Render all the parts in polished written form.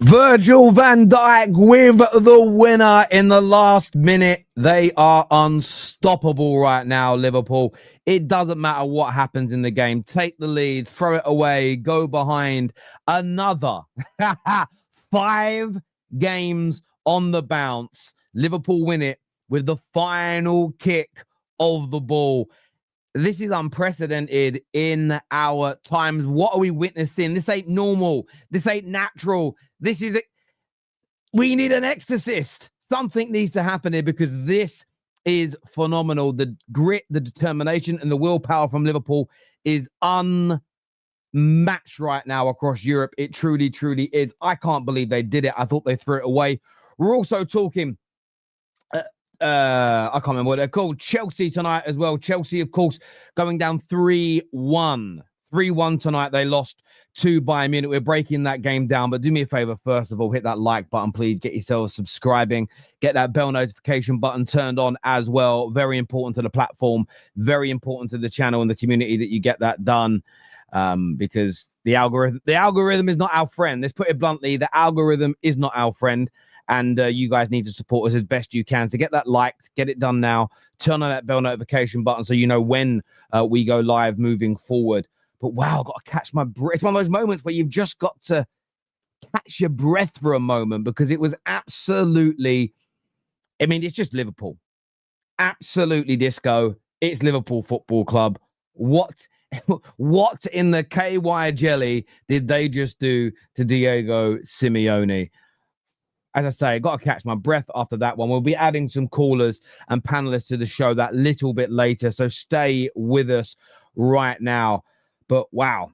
Virgil van Dijk with the winner in the last minute. They are unstoppable right now, Liverpool. It doesn't matter what happens in the game. Take the lead, throw it away, go behind. Another 5 games on the bounce. Liverpool win it with the final kick of the ball. This is unprecedented in our times. What are we witnessing? This ain't normal. This ain't natural. This is it. We need an exorcist. Something needs to happen here because this is phenomenal. The grit, the determination, and the willpower from Liverpool is unmatched right now across Europe. It truly, truly is. I can't believe they did it. I thought they threw it away. We're also talking I can't remember what they're called. Chelsea tonight as well. Chelsea, of course, going down 3-1. 3-1 tonight. They lost to Bayern Munich. We're breaking that game down, but do me a favor, first of all, hit that like button, please. Get yourselves subscribing. Get that bell notification button turned on as well. Very important to the platform. Very important to the channel and the community that you get that done, because the algorithm is not our friend. Let's put it bluntly. The algorithm is not our friend. And you guys need to support us as best you can. So get that liked, get it done now. Turn on that bell notification button so you know when we go live moving forward. But wow, I've got to catch my breath. It's one of those moments where you've just got to catch your breath for a moment because it was absolutely, I mean, it's just Liverpool. Absolutely disco. It's Liverpool Football Club. What in the KY jelly did they just do to Diego Simeone? As I say, got to catch my breath after that one. We'll be adding some callers and panelists to the show that little bit later. So stay with us right now. But wow,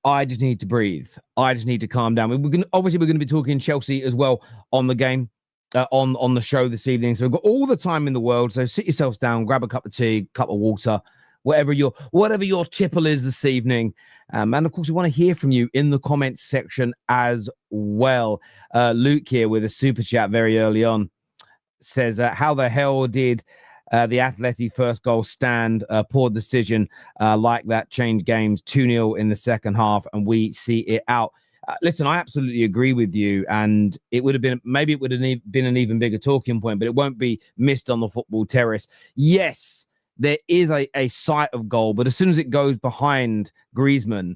I just need to breathe. I just need to calm down. We're going to be talking Chelsea as well on the game, on the show this evening. So we've got all the time in the world. So sit yourselves down, grab a cup of tea, cup of water, whatever your tipple is this evening. And of course, we want to hear from you in the comments section as well. Luke here with a super chat very early on says, how the hell did the Atleti first goal stand? Poor decision like that. Changed games 2-0 in the second half and we see it out. Listen, I absolutely agree with you. And it would have been, maybe it would have been an even bigger talking point, but it won't be missed on the Football Terrace. Yes, there is a sight of goal, but as soon as it goes behind Griezmann,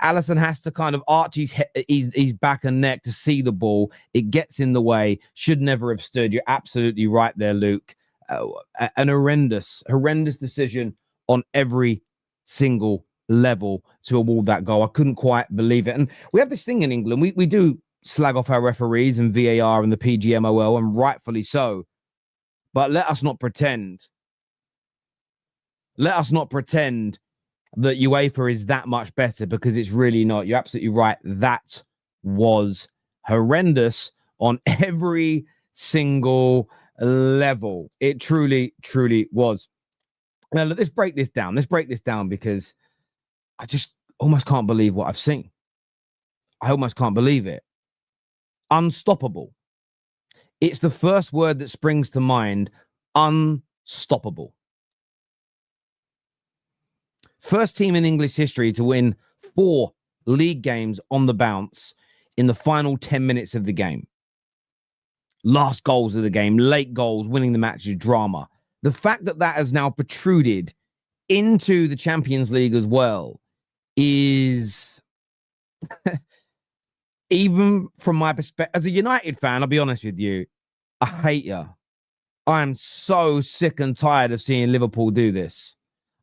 Alisson has to kind of arch his back and neck to see the ball. It gets in the way. Should never have stood. You're absolutely right there, Luke. An horrendous decision on every single level to award that goal. I couldn't quite believe it. And we have this thing in England. We do slag off our referees and VAR and the PGMOL, and rightfully so. But let us not pretend. Let us not pretend that UEFA is that much better because it's really not. You're absolutely right. That was horrendous on every single level. It truly, truly was. Now, let's break this down. Let's break this down because I just almost can't believe what I've seen. I almost can't believe it. Unstoppable. It's the first word that springs to mind. Unstoppable. First team in English history to win 4 league games on the bounce in the final 10 minutes of the game. Last goals of the game, late goals, winning the match is drama. The fact that that has now protruded into the Champions League as well is, even from my perspective, as a United fan, I'll be honest with you, I hate you. I am so sick and tired of seeing Liverpool do this.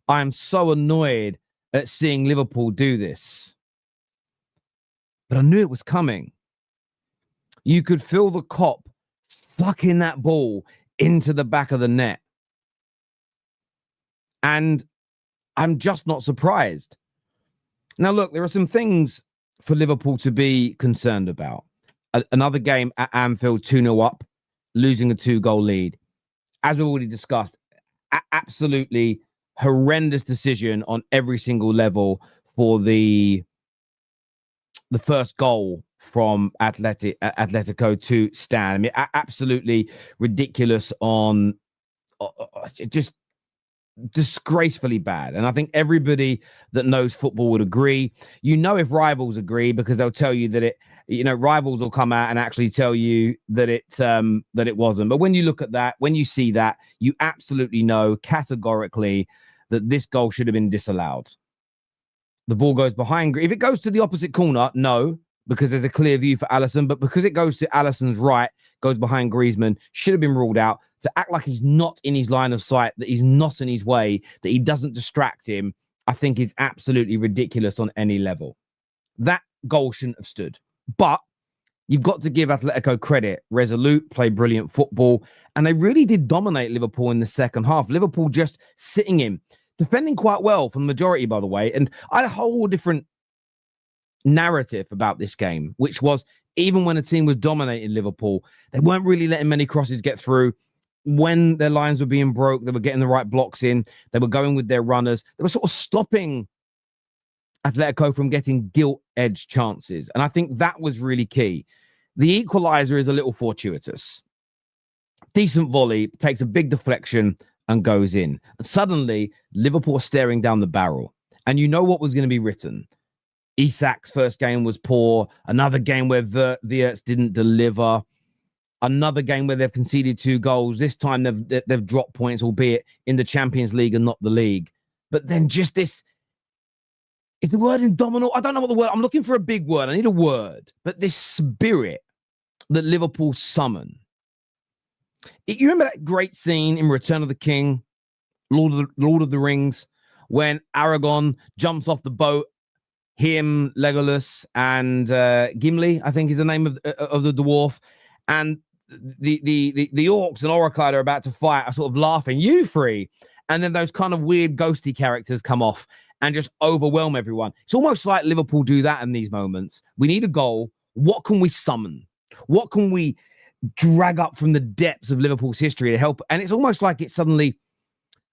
I am so annoyed at seeing Liverpool do this. But I knew it was coming. You could feel the cop sucking that ball into the back of the net. And I'm just not surprised. Now, look, there are some things for Liverpool to be concerned about. Another game at Anfield, 2-0 up, losing a 2-goal lead. As we've already discussed, absolutely horrendous decision on every single level for the first goal from Atletico to stand. I mean, absolutely ridiculous on just disgracefully bad. And I think everybody that knows football would agree. You know, if rivals agree, because they'll tell you that rivals will come out and actually tell you that it wasn't. But when you look at that, when you see that, you absolutely know categorically that this goal should have been disallowed. The ball goes behind. If it goes to the opposite corner, no, because there's a clear view for Alisson. But because it goes to Alisson's right, goes behind Griezmann, should have been ruled out. To act like he's not in his line of sight, that he's not in his way, that he doesn't distract him, I think is absolutely ridiculous on any level. That goal shouldn't have stood. But you've got to give Atletico credit. Resolute, played brilliant football, and they really did dominate Liverpool in the second half. Liverpool just sitting in, defending quite well for the majority, by the way. And I had a whole different narrative about this game, which was even when a team was dominating Liverpool, they weren't really letting many crosses get through. When their lines were being broke, they were getting the right blocks in. They were going with their runners. They were sort of stopping Atletico from getting gilt-edged chances. And I think that was really key. The equalizer is a little fortuitous. Decent volley, takes a big deflection and goes in. And suddenly, Liverpool are staring down the barrel. And you know what was going to be written. Isak's first game was poor. Another game where Wirtz didn't deliver. Another game where they've conceded 2 goals. This time they've dropped points, albeit in the Champions League and not the league. But then just this, is the word indomitable? I don't know what the word, I'm looking for a big word. I need a word. But this spirit that Liverpool summon. You remember that great scene in Return of the King, Lord of the Rings, when Aragorn jumps off the boat, him, Legolas, and Gimli, I think is the name of the dwarf, and the orcs and Orcai are about to fight are sort of laughing, you free. And then those kind of weird ghosty characters come off and just overwhelm everyone. It's almost like Liverpool do that in these moments. We need a goal. What can we summon? What can we drag up from the depths of Liverpool's history to help? And it's almost like it's suddenly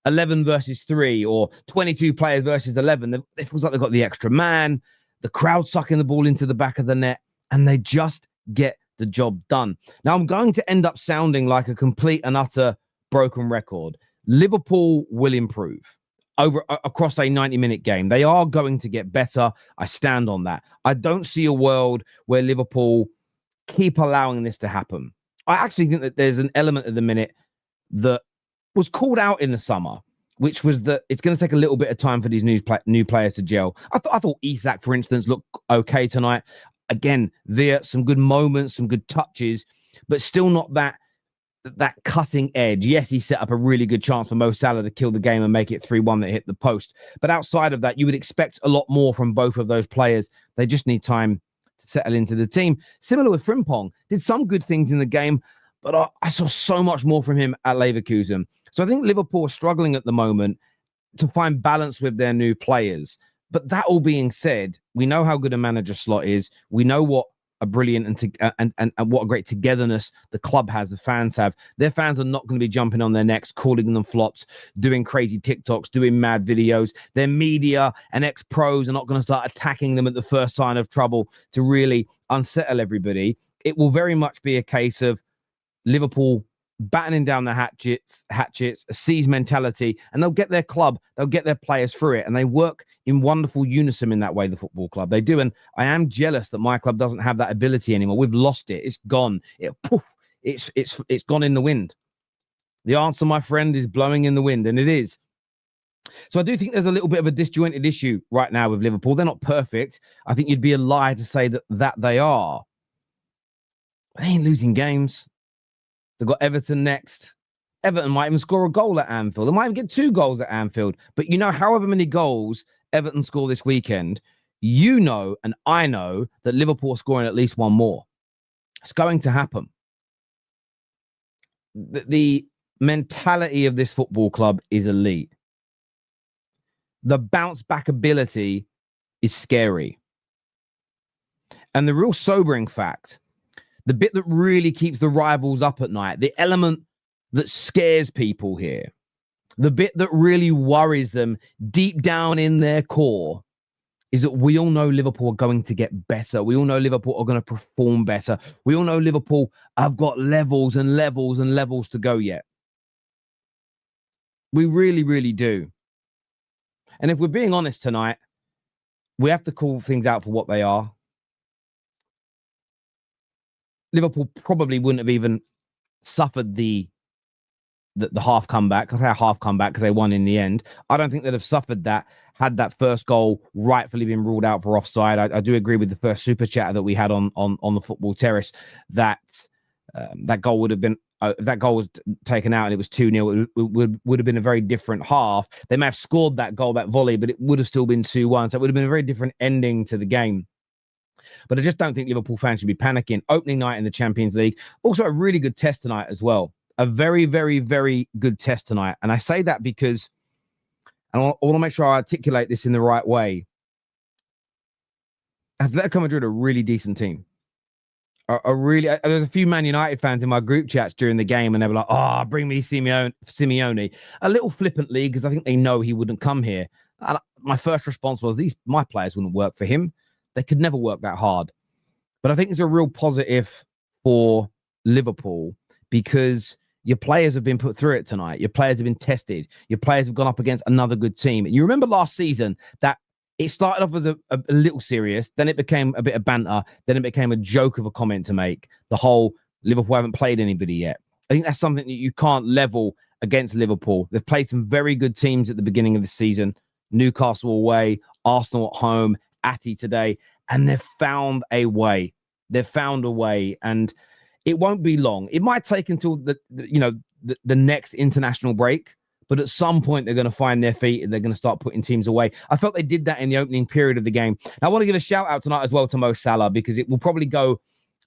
11 versus 3 or 22 players versus 11. It feels like they've got the extra man, the crowd sucking the ball into the back of the net, and they just get the job done. Now, I'm going to end up sounding like a complete and utter broken record. Liverpool will improve across a 90-minute game. They are going to get better. I stand on that. I don't see a world where Liverpool keep allowing this to happen. I actually think that there's an element at the minute that was called out in the summer, which was that it's going to take a little bit of time for these new players to gel. I thought Isak, for instance, looked okay tonight. Again, some good moments, some good touches, but still not that cutting edge. Yes, he set up a really good chance for Mo Salah to kill the game and make it 3-1 that hit the post. But outside of that, you would expect a lot more from both of those players. They just need time to settle into the team. Similar with Frimpong. Did some good things in the game, but I saw so much more from him at Leverkusen. So I think Liverpool are struggling at the moment to find balance with their new players. But that all being said, we know how good a manager Slot is. We know what a brilliant and what a great togetherness the club has, the fans have. Their fans are not going to be jumping on their necks, calling them flops, doing crazy TikToks, doing mad videos. Their media and ex-pros are not going to start attacking them at the first sign of trouble to really unsettle everybody. It will very much be a case of Liverpool battening down the hatchets, a seize mentality, and they'll get their club, they'll get their players through it, and they work in wonderful unison in that way, the football club. They do, and I am jealous that my club doesn't have that ability anymore. We've lost it. It's gone. It's gone in the wind. The answer, my friend, is blowing in the wind, and it is. So I do think there's a little bit of a disjointed issue right now with Liverpool. They're not perfect. I think you'd be a lie to say that they are. They ain't losing games. They've got Everton next. Everton might even score a goal at Anfield. They might even get 2 goals at Anfield. But you know, however many goals Everton score this weekend, you know and I know that Liverpool are scoring at least 1 more. It's going to happen. The mentality of this football club is elite. The bounce back ability is scary. And the real sobering fact, the bit that really keeps the rivals up at night, the element that scares people here, the bit that really worries them deep down in their core, is that we all know Liverpool are going to get better. We all know Liverpool are going to perform better. We all know Liverpool have got levels and levels and levels to go yet. We really, really do. And if we're being honest tonight, we have to call things out for what they are. Liverpool probably wouldn't have even suffered the half comeback. I say half comeback because they won in the end. I don't think they'd have suffered that had that first goal rightfully been ruled out for offside. I do agree with the first super chat that we had on the Football Terrace that that goal would have been if that goal was taken out and it was 2-0, it would have been a very different half. They may have scored that goal, that volley, but it would have still been 2-1. So it would have been a very different ending to the game. But I just don't think Liverpool fans should be panicking. Opening night in the Champions League. Also a really good test tonight as well. A very, very, very good test tonight. And I say that because I want to make sure I articulate this in the right way. Atletico Madrid are a really decent team. There's a few Man United fans in my group chats during the game, and they were like, "Oh, bring me Simeone." A little flippantly, because I think they know he wouldn't come here. And my first response was, my players wouldn't work for him. They could never work that hard. But I think it's a real positive for Liverpool because your players have been put through it tonight. Your players have been tested. Your players have gone up against another good team. And you remember last season that it started off as a little serious, then it became a bit of banter, then it became a joke of a comment to make. The whole Liverpool haven't played anybody yet. I think that's something that you can't level against Liverpool. They've played some very good teams at the beginning of the season. Newcastle away, Arsenal at home, Ati today, and they've found a way. They've found a way, and it won't be long. It might take until the next international break, but at some point they're going to find their feet and they're going to start putting teams away. I felt they did that in the opening period of the game. Now, I want to give a shout out tonight as well to Mo Salah because it will probably go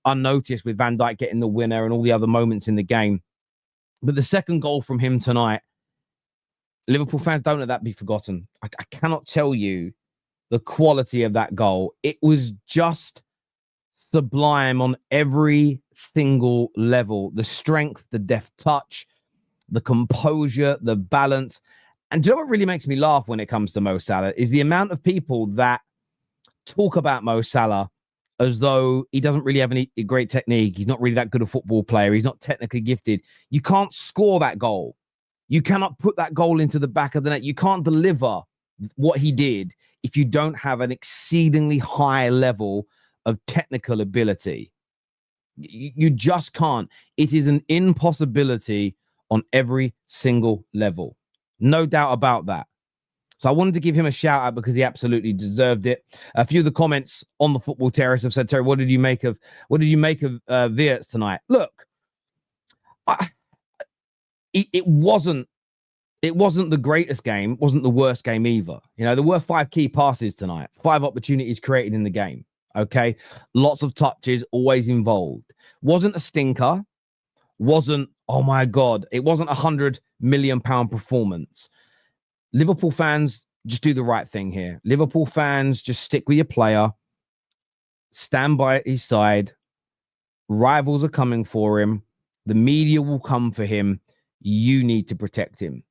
unnoticed with Van Dijk getting the winner and all the other moments in the game. But the second goal from him tonight, Liverpool fans, don't let that be forgotten. I cannot tell you the quality of that goal. It was just sublime on every single level. The strength, the deft touch, the composure, the balance. And do you know what really makes me laugh when it comes to Mo Salah is the amount of people that talk about Mo Salah as though he doesn't really have any great technique. He's not really that good a football player. He's not technically gifted. You can't score that goal. You cannot put that goal into the back of the net. You can't deliver what he did if you don't have an exceedingly high level of technical ability. You just can't. It is an impossibility on every single level. No doubt about that. So I wanted to give him a shout out because he absolutely deserved it. A few of the comments on the Football Terrace have said, Terry, what did you make of Wirtz tonight? Look, it wasn't the greatest game, wasn't the worst game either. You know, there were 5 key passes tonight, 5 opportunities created in the game. Okay, lots of touches, always involved. Wasn't a stinker. Wasn't, oh my God, it wasn't £100 million performance. Liverpool fans, just do the right thing here. Liverpool fans, just stick with your player. Stand by his side. Rivals are coming for him. The media will come for him. You need to protect him.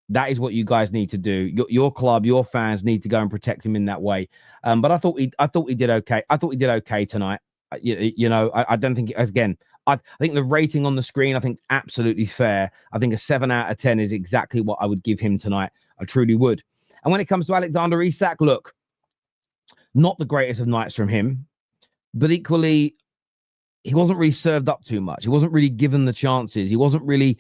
That is what you guys need to do. Your club, your fans need to go and protect him in that way. But I thought he did okay. I thought he did okay tonight. I don't think, again, I think the rating on the screen, I think it's absolutely fair. I think a 7 out of 10 is exactly what I would give him tonight. I truly would. And when it comes to Alexander Isak, look, not the greatest of nights from him, but equally, he wasn't really served up too much. He wasn't really given the chances. He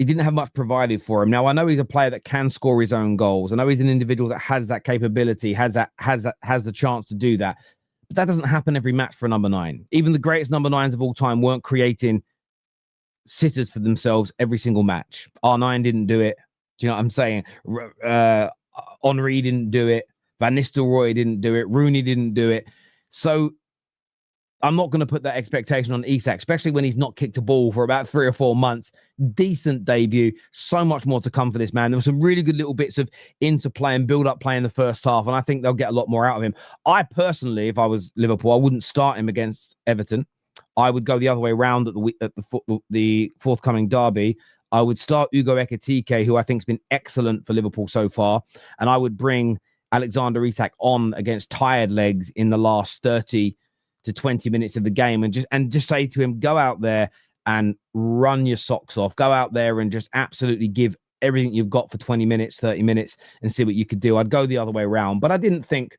didn't have much provided for him. Now, I know he's a player that can score his own goals. I know he's an individual that has that capability, has the chance to do that. But that doesn't happen every match for a number 9. Even the greatest number 9s of all time weren't creating sitters for themselves every single match. R9 didn't do it. Do you know what I'm saying? Henry didn't do it. Van Nistelrooy didn't do it. Rooney didn't do it. So I'm not going to put that expectation on Isak, especially when he's not kicked a ball for about 3 or 4 months. Decent debut. So much more to come for this man. There were some really good little bits of interplay and build-up play in the first half, and I think they'll get a lot more out of him. I personally, if I was Liverpool, I wouldn't start him against Everton. I would go the other way around at the forthcoming derby. I would start Hugo Ekitike, who I think has been excellent for Liverpool so far, and I would bring Alexander Isak on against tired legs in the last 30 to 20 minutes of the game and just say to him, go out there and run your socks off. Go out there and just absolutely give everything you've got for 20 minutes, 30 minutes and see what you could do. I'd go the other way around, but I didn't think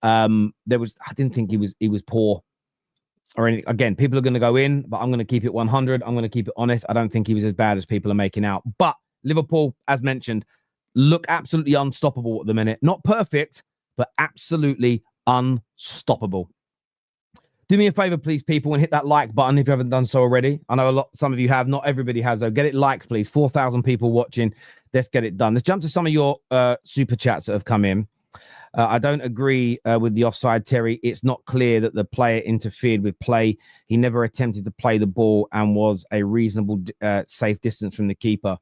I didn't think he was poor or anything. Again, people are going to go in, but I'm going to keep it 100. I'm going to keep it honest. I don't think he was as bad as people are making out. But Liverpool, as mentioned, look absolutely unstoppable at the minute. Not perfect, but absolutely unstoppable. Do me a favor, please, people, and hit that like button if you haven't done so already. I know some of you have. Not everybody has, though. Get it liked, please. 4,000 people watching. Let's get it done. Let's jump to some of your super chats that have come in. I don't agree with the offside, Terry. It's not clear that the player interfered with play. He never attempted to play the ball and was a reasonable, safe distance from the keeper.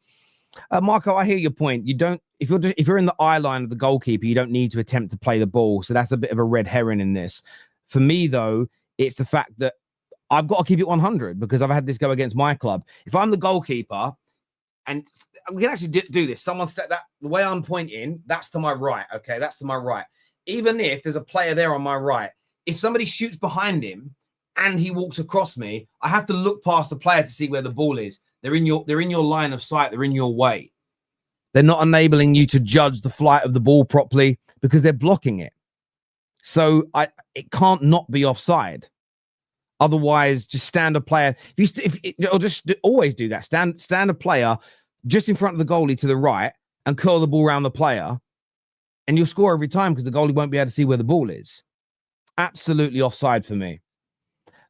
Marco, I hear your point. You don't, if you're in the eye line of the goalkeeper, you don't need to attempt to play the ball. So that's a bit of a red herring in this. For me, though, it's the fact that I've got to keep it 100 because I've had this go against my club. If I'm the goalkeeper, and we can actually do this. Someone said that the way I'm pointing, that's to my right. Okay, that's to my right. Even if there's a player there on my right, if somebody shoots behind him and he walks across me, I have to look past the player to see where the ball is. They're in your line of sight. They're in your way. They're not enabling you to judge the flight of the ball properly because they're blocking it. So it can't not be offside. Otherwise, just stand a player. Or just always do that. Stand a player just in front of the goalie to the right and curl the ball around the player, and you'll score every time because the goalie won't be able to see where the ball is. Absolutely offside for me.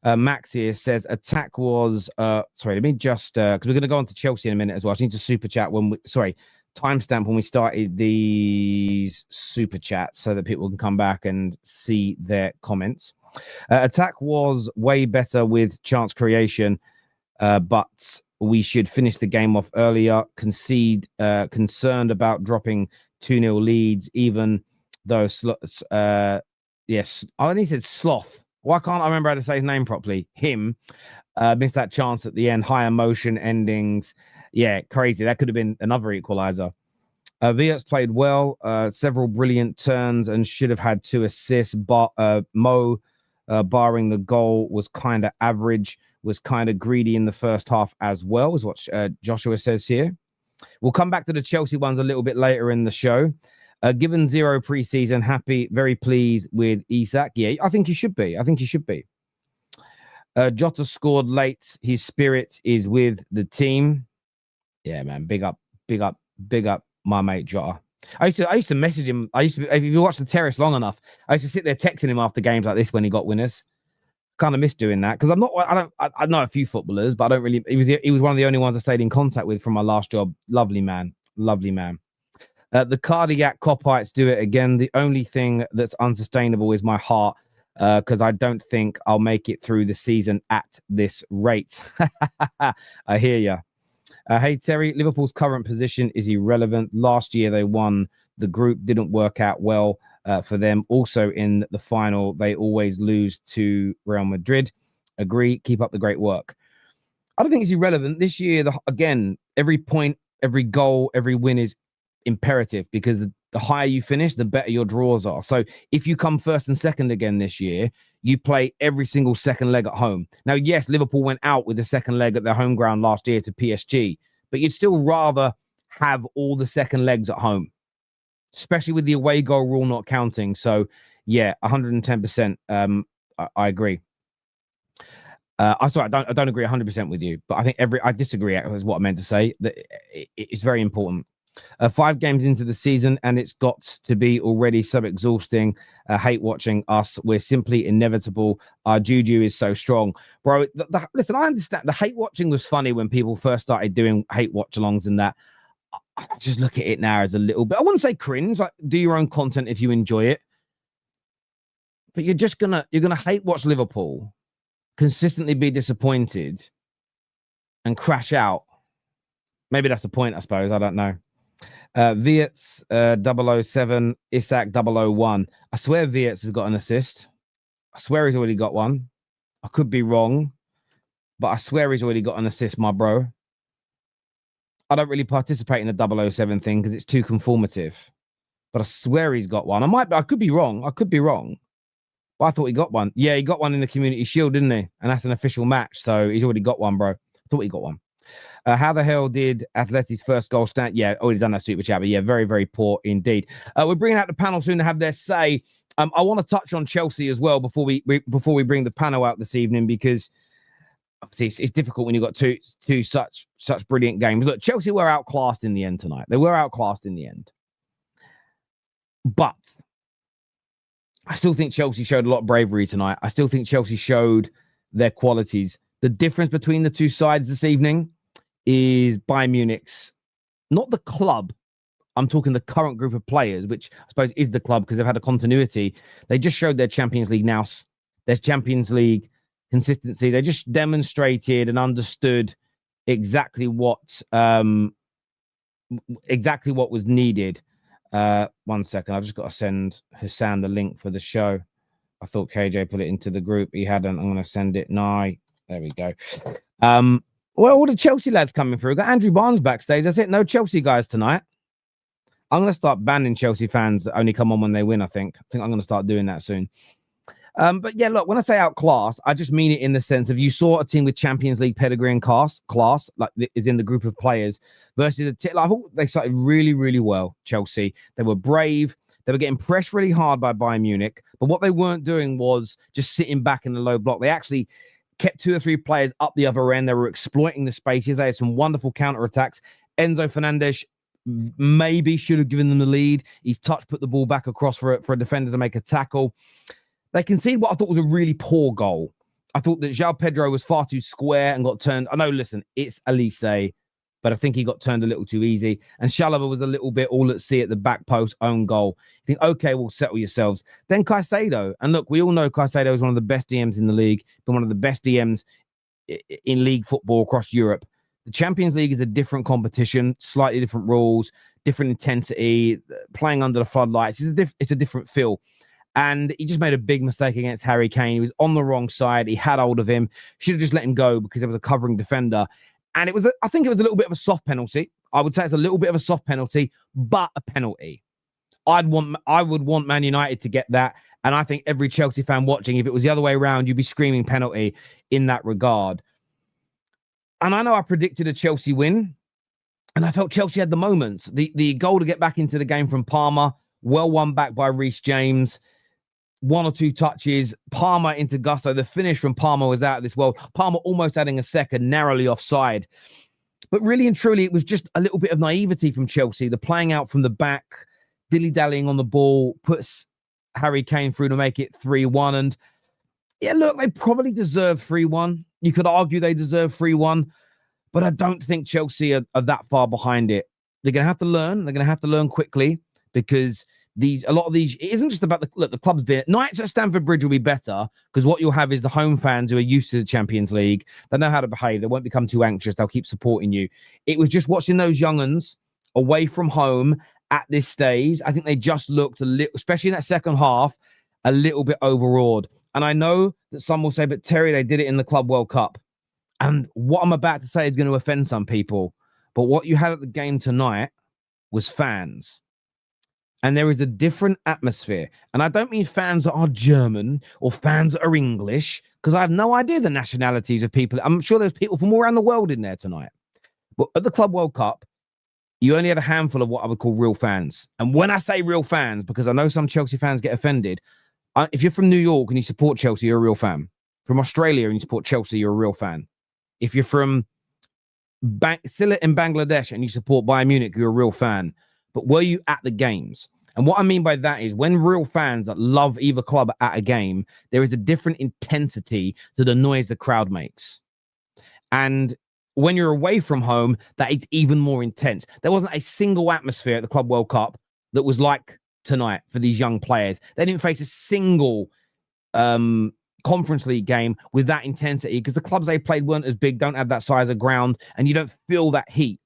Max here says attack was sorry. Let me just because we're going to go on to Chelsea in a minute as well. I just need to super chat timestamp when we started these super chats so that people can come back and see their comments. Attack was way better with chance creation, but we should finish the game off earlier. Concerned about dropping 2-0 leads, even though yes, I only said Sloth. Why can't I remember how to say his name properly? Him missed that chance at the end. High emotion endings. Yeah, crazy. That could have been another equalizer. Viet's played well, several brilliant turns and should have had 2 assists. But Mo, barring the goal, was kind of average, was kind of greedy in the first half as well, is what Joshua says here. We'll come back to the Chelsea ones a little bit later in the show. Given 0 preseason, happy, very pleased with Isak. Yeah, I think he should be. Jota scored late. His spirit is with the team. Yeah, man. Big up, my mate Jota. I used to message him. If you watch the Terrace long enough, I used to sit there texting him after games like this when he got winners. Kind of miss doing that because I know a few footballers, but I don't really. He was one of the only ones I stayed in contact with from my last job. Lovely man. The cardiac copites do it again. The only thing that's unsustainable is my heart, because I don't think I'll make it through the season at this rate. I hear ya. Hey, Terry, Liverpool's current position is irrelevant. Last year, they won. The group didn't work out well for them. Also, in the final, they always lose to Real Madrid. Agree. Keep up the great work. I don't think it's irrelevant. This year, again, every point, every goal, every win is imperative because the higher you finish, the better your draws are. So if you come first and second again this year, you play every single second leg at home. Now, yes, Liverpool went out with the second leg at their home ground last year to PSG, but you'd still rather have all the second legs at home, especially with the away goal rule not counting. So yeah, 110%. I agree. I don't agree 100% with you, but I think I disagree is what I meant to say. That it's very important. 5 games into the season, and it's got to be already so exhausting. Hate watching us. We're simply inevitable. Our juju is so strong, bro. Listen, I understand the hate watching was funny when people first started doing hate watch-alongs and that. I just look at it now as a little bit. I wouldn't say cringe. Like, do your own content if you enjoy it, but you're gonna hate watch Liverpool, consistently be disappointed, and crash out. Maybe that's the point. I suppose I don't know. Viet's 007, Isak 001. I swear Viet's has got an assist. I swear he's already got one. I could be wrong, but I swear he's already got an assist, my bro. I don't really participate in the 007 thing because it's too conformative. But I swear he's got one. I could be wrong. But I thought he got one. Yeah, he got one in the Community Shield, didn't he? And that's an official match. So he's already got one, bro. I thought he got one. How the hell did Atleti's first goal stand? Yeah, already done that super chat, but yeah, very, very poor indeed. We're bringing out the panel soon to have their say. I want to touch on Chelsea as well before we bring the panel out this evening, because obviously it's difficult when you've got two such brilliant games. Look, Chelsea were outclassed in the end tonight. They were outclassed in the end. But I still think Chelsea showed a lot of bravery tonight. I still think Chelsea showed their qualities. The difference between the two sides this evening is Bayern Munich's, not the club. I'm talking the current group of players, which I suppose is the club because they've had a continuity. They just showed their Champions League their Champions League consistency. They just demonstrated and understood exactly what was needed. 1 second, I've just got to send Husam the link for the show. I thought KJ put it into the group. He hadn't. I'm going to send it now. There we go. Well, all the Chelsea lads coming through. We've got Andrew Barnes backstage. That's it. No Chelsea guys tonight. I'm going to start banning Chelsea fans that only come on when they win, I think. I'm going to start doing that soon. But yeah, look, when I say outclass, I just mean it in the sense of you saw a team with Champions League pedigree and class, like is in the group of players versus I thought they started really, really well, Chelsea. They were brave. They were getting pressed really hard by Bayern Munich. But what they weren't doing was just sitting back in the low block. They actually kept 2 or 3 players up the other end. They were exploiting the spaces. They had some wonderful counterattacks. Enzo Fernandez maybe should have given them the lead. He's put the ball back across for a defender to make a tackle. They conceded what I thought was a really poor goal. I thought that João Pedro was far too square and got turned. I know, listen, it's Elise, but I think he got turned a little too easy. And Chalobah was a little bit all at sea at the back post, own goal. You think, okay, well, settle yourselves. Then Caicedo. And look, we all know Caicedo is one of the best DMs in the league, been one of the best DMs in league football across Europe. The Champions League is a different competition, slightly different rules, different intensity, playing under the floodlights. It's a different feel. And he just made a big mistake against Harry Kane. He was on the wrong side. He had hold of him. Should have just let him go because there was a covering defender. And I think it was a little bit of a soft penalty. I would say it's a little bit of a soft penalty, but a penalty. I would want Man United to get that. And I think every Chelsea fan watching, if it was the other way around, you'd be screaming penalty in that regard. And I know I predicted a Chelsea win, and I felt Chelsea had the moments. The goal to get back into the game from Palmer, well won back by Reece James. 1 or 2 touches, Palmer into Gusto. The finish from Palmer was out of this world. Palmer almost adding a second, narrowly offside. But really and truly, it was just a little bit of naivety from Chelsea. The playing out from the back, dilly-dallying on the ball, puts Harry Kane through to make it 3-1. And yeah, look, they probably deserve 3-1. You could argue they deserve 3-1, but I don't think Chelsea are that far behind it. They're going to have to learn. They're going to have to learn quickly because a lot of these, it isn't just about the club's bit. Nights at Stamford Bridge will be better because what you'll have is the home fans who are used to the Champions League. They know how to behave. They won't become too anxious. They'll keep supporting you. It was just watching those young'uns away from home at this stage. I think they just looked a little, especially in that second half, a little bit overawed. And I know that some will say, but Terry, they did it in the Club World Cup. And what I'm about to say is going to offend some people. But what you had at the game tonight was fans. And there is a different atmosphere. And I don't mean fans that are German or fans that are English, because I have no idea the nationalities of people. I'm sure there's people from all around the world in there tonight. But at the Club World Cup, you only had a handful of what I would call real fans. And when I say real fans, because I know some Chelsea fans get offended, if you're from New York and you support Chelsea, you're a real fan. From Australia and you support Chelsea, you're a real fan. If you're from Sylhet in Bangladesh and you support Bayern Munich, you're a real fan. But were you at the games? And what I mean by that is when real fans that love either club at a game, there is a different intensity to the noise the crowd makes. And when you're away from home, that is even more intense. There wasn't a single atmosphere at the Club World Cup that was like tonight for these young players. They didn't face a single Conference League game with that intensity because the clubs they played weren't as big, don't have that size of ground, and you don't feel that heat.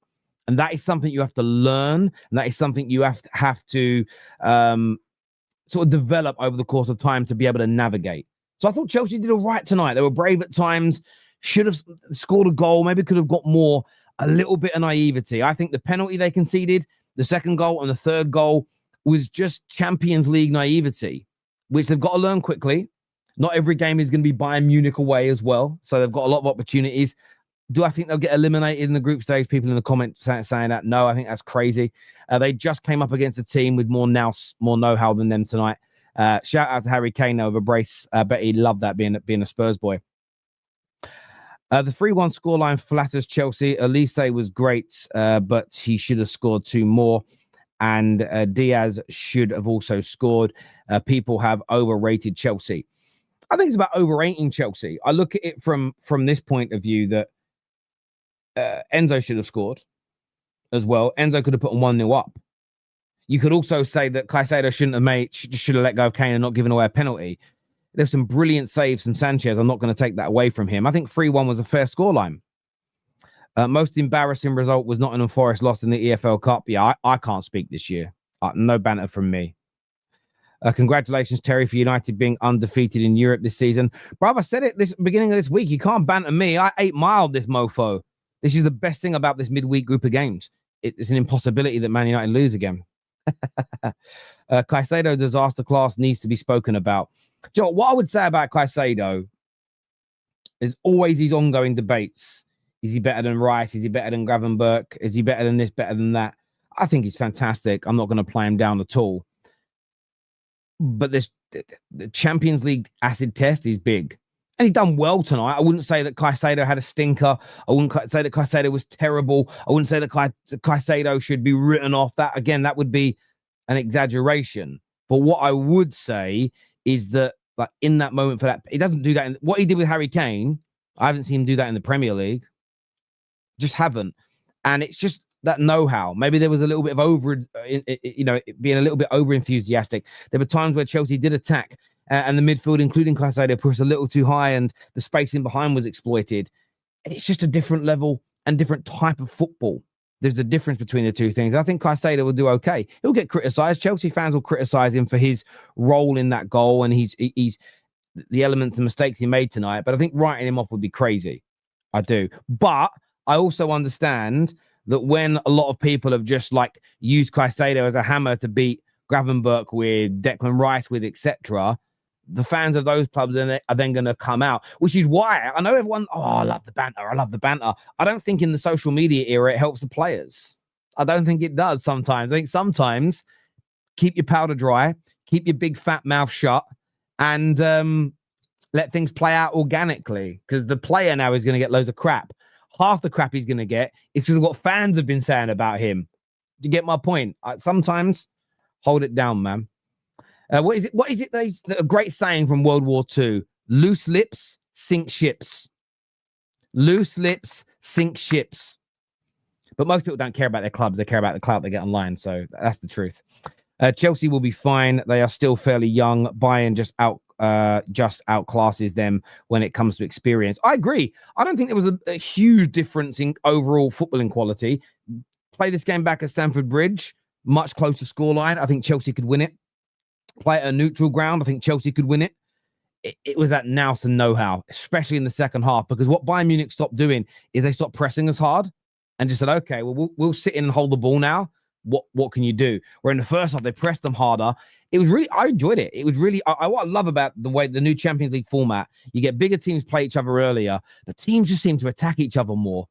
And that is something you have to learn, and that is something you have to sort of develop over the course of time to be able to navigate. So I thought Chelsea did all right tonight. They were brave at times, should have scored a goal, maybe could have got more, a little bit of naivety. I think the penalty they conceded, the second goal and the third goal was just Champions League naivety, which they've got to learn quickly. Not every game is going to be Bayern Munich away as well. So they've got a lot of opportunities. Do I think they'll get eliminated in the group stage? People in the comments saying that. No, I think that's crazy. They just came up against a team with more know-how than them tonight. Shout out to Harry Kane over brace. I bet he loved that being a Spurs boy. The 3-1 scoreline flatters Chelsea. Elise was great, but he should have scored 2 more. And Diaz should have also scored. People have overrated Chelsea. I think it's about overrating Chelsea. I look at it from this point of view that Enzo should have scored as well. Enzo could have put on 1-0 up. You could also say that Caicedo should have let go of Kane and not given away a penalty. There's some brilliant saves from Sanchez. I'm not going to take that away from him. I think 3-1 was a fair scoreline. Most embarrassing result was Nottingham Forest lost in the EFL Cup. Yeah, I can't speak this year. No banter from me. Congratulations, Terry, for United being undefeated in Europe this season. Bruv, I said it this beginning of this week. You can't banter me. I 8-miled this mofo. This is the best thing about this midweek group of games. It's an impossibility that Man United lose again. Caicedo disaster class needs to be spoken about. You know, what I would say about Caicedo is always these ongoing debates. Is he better than Rice? Is he better than Gravenberch? Is he better than this, better than that? I think he's fantastic. I'm not going to play him down at all. But the Champions League acid test is big. And he done well tonight. I wouldn't say that Caicedo had a stinker. I wouldn't say that Caicedo was terrible. I wouldn't say that Caicedo should be written off. That, again, that would be an exaggeration. But what I would say is that, like, in that moment for that, he doesn't do that. What he did with Harry Kane, I haven't seen him do that in the Premier League. Just haven't. And it's just that know-how. Maybe there was a little bit of being a little bit over-enthusiastic. There were times where Chelsea did attack and the midfield, including Caicedo, pushed a little too high and the space in behind was exploited. And it's just a different level and different type of football. There's a difference between the two things. I think Caicedo will do okay. He'll get criticised. Chelsea fans will criticise him for his role in that goal and he's the elements and mistakes he made tonight. But I think writing him off would be crazy. I do. But I also understand that when a lot of people have just like used Caicedo as a hammer to beat Gravenberch with, Declan Rice with, etc., the fans of those clubs are then going to come out, which is why I know everyone, I love the banter. I love the banter. I don't think in the social media era it helps the players. I don't think it does sometimes. I think sometimes keep your powder dry, keep your big fat mouth shut, and let things play out organically, because the player now is going to get loads of crap. Half the crap he's going to get is just what fans have been saying about him. Do you get my point? Sometimes hold it down, man. What is it? A great saying from World War II: loose lips sink ships. Loose lips sink ships. But most people don't care about their clubs. They care about the clout they get online. So that's the truth. Chelsea will be fine. They are still fairly young. Bayern just outclasses them when it comes to experience. I agree. I don't think there was a huge difference in overall footballing quality. Play this game back at Stamford Bridge, much closer scoreline. I think Chelsea could win it. Play at a neutral ground. I think Chelsea could win it. It was that nous and know-how, especially in the second half, because what Bayern Munich stopped doing is they stopped pressing as hard and just said, okay, well, we'll sit in and hold the ball now. What can you do? Where in the first half, they pressed them harder. It was really, I enjoyed it. It was really, what I love about the way the new Champions League format, you get bigger teams play each other earlier. The teams just seem to attack each other more.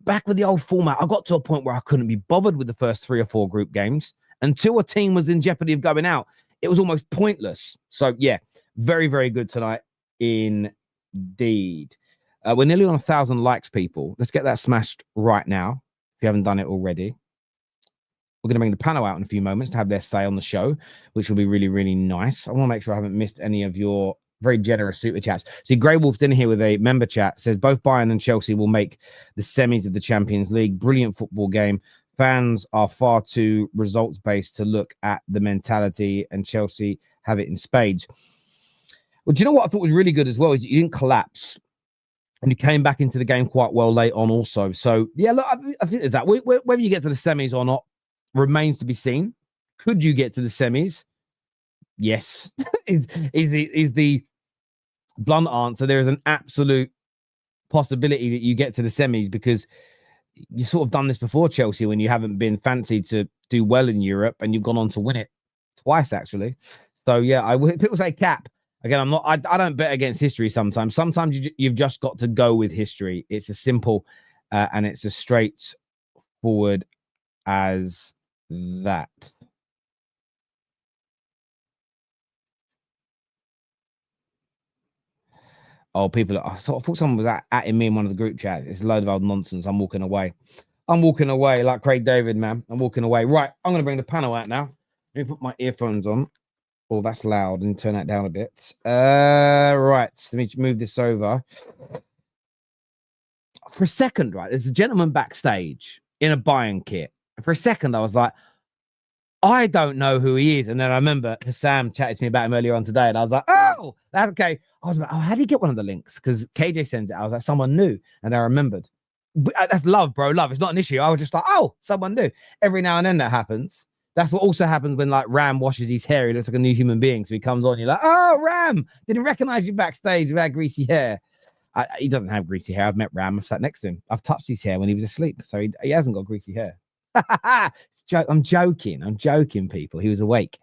Back with the old format, I got to a point where I couldn't be bothered with the first 3 or 4 group games until a team was in jeopardy of going out. It was almost pointless. So, yeah, very, very good tonight indeed. We're nearly on 1,000 likes, people. Let's get that smashed right now, if you haven't done it already. We're going to bring the panel out in a few moments to have their say on the show, which will be really, really nice. I want to make sure I haven't missed any of your very generous super chats. See, Grey Wolf's in here with a member chat. Says both Bayern and Chelsea will make the semis of the Champions League. Brilliant football game. Fans are far too results-based to look at the mentality, and Chelsea have it in spades. Well, do you know what I thought was really good as well is you didn't collapse, and you came back into the game quite well late on also. So, yeah, look, I think there's that. Whether you get to the semis or not remains to be seen. Could you get to the semis? Yes, is the blunt answer. There is an absolute possibility that you get to the semis, because you've sort of done this before, Chelsea, when you haven't been fancied to do well in Europe, and you've gone on to win it twice, actually. So, yeah, people say cap. Again, I'm not. I don't bet against history. Sometimes you've just got to go with history. It's as simple and it's as straightforward as that. Oh, people! I thought someone was at me in one of the group chats. It's a load of old nonsense. I'm walking away. I'm walking away like Craig David, man. I'm walking away. Right, I'm going to bring the panel out now. Let me put my earphones on. Oh, that's loud, and turn that down a bit. Right, let me move this over. For a second, right, there's a gentleman backstage in a Bayern kit. And for a second, I was like, I don't know who he is. And then I remember Husam chatted to me about him earlier on today, and I was like, oh, that's okay. I was like, oh, how did he get one of the links? Because KJ sends it. I was like, someone new, and I remembered. That's love, bro. Love. It's not an issue. I was just like, oh, someone new. Every now and then that happens. That's what also happens when like Ram washes his hair. He looks like a new human being. So he comes on. You're like, oh, Ram. Didn't recognize you backstage with that greasy hair. He doesn't have greasy hair. I've met Ram. I've sat next to him. I've touched his hair when he was asleep. So he hasn't got greasy hair. I'm joking. I'm joking, people. He was awake.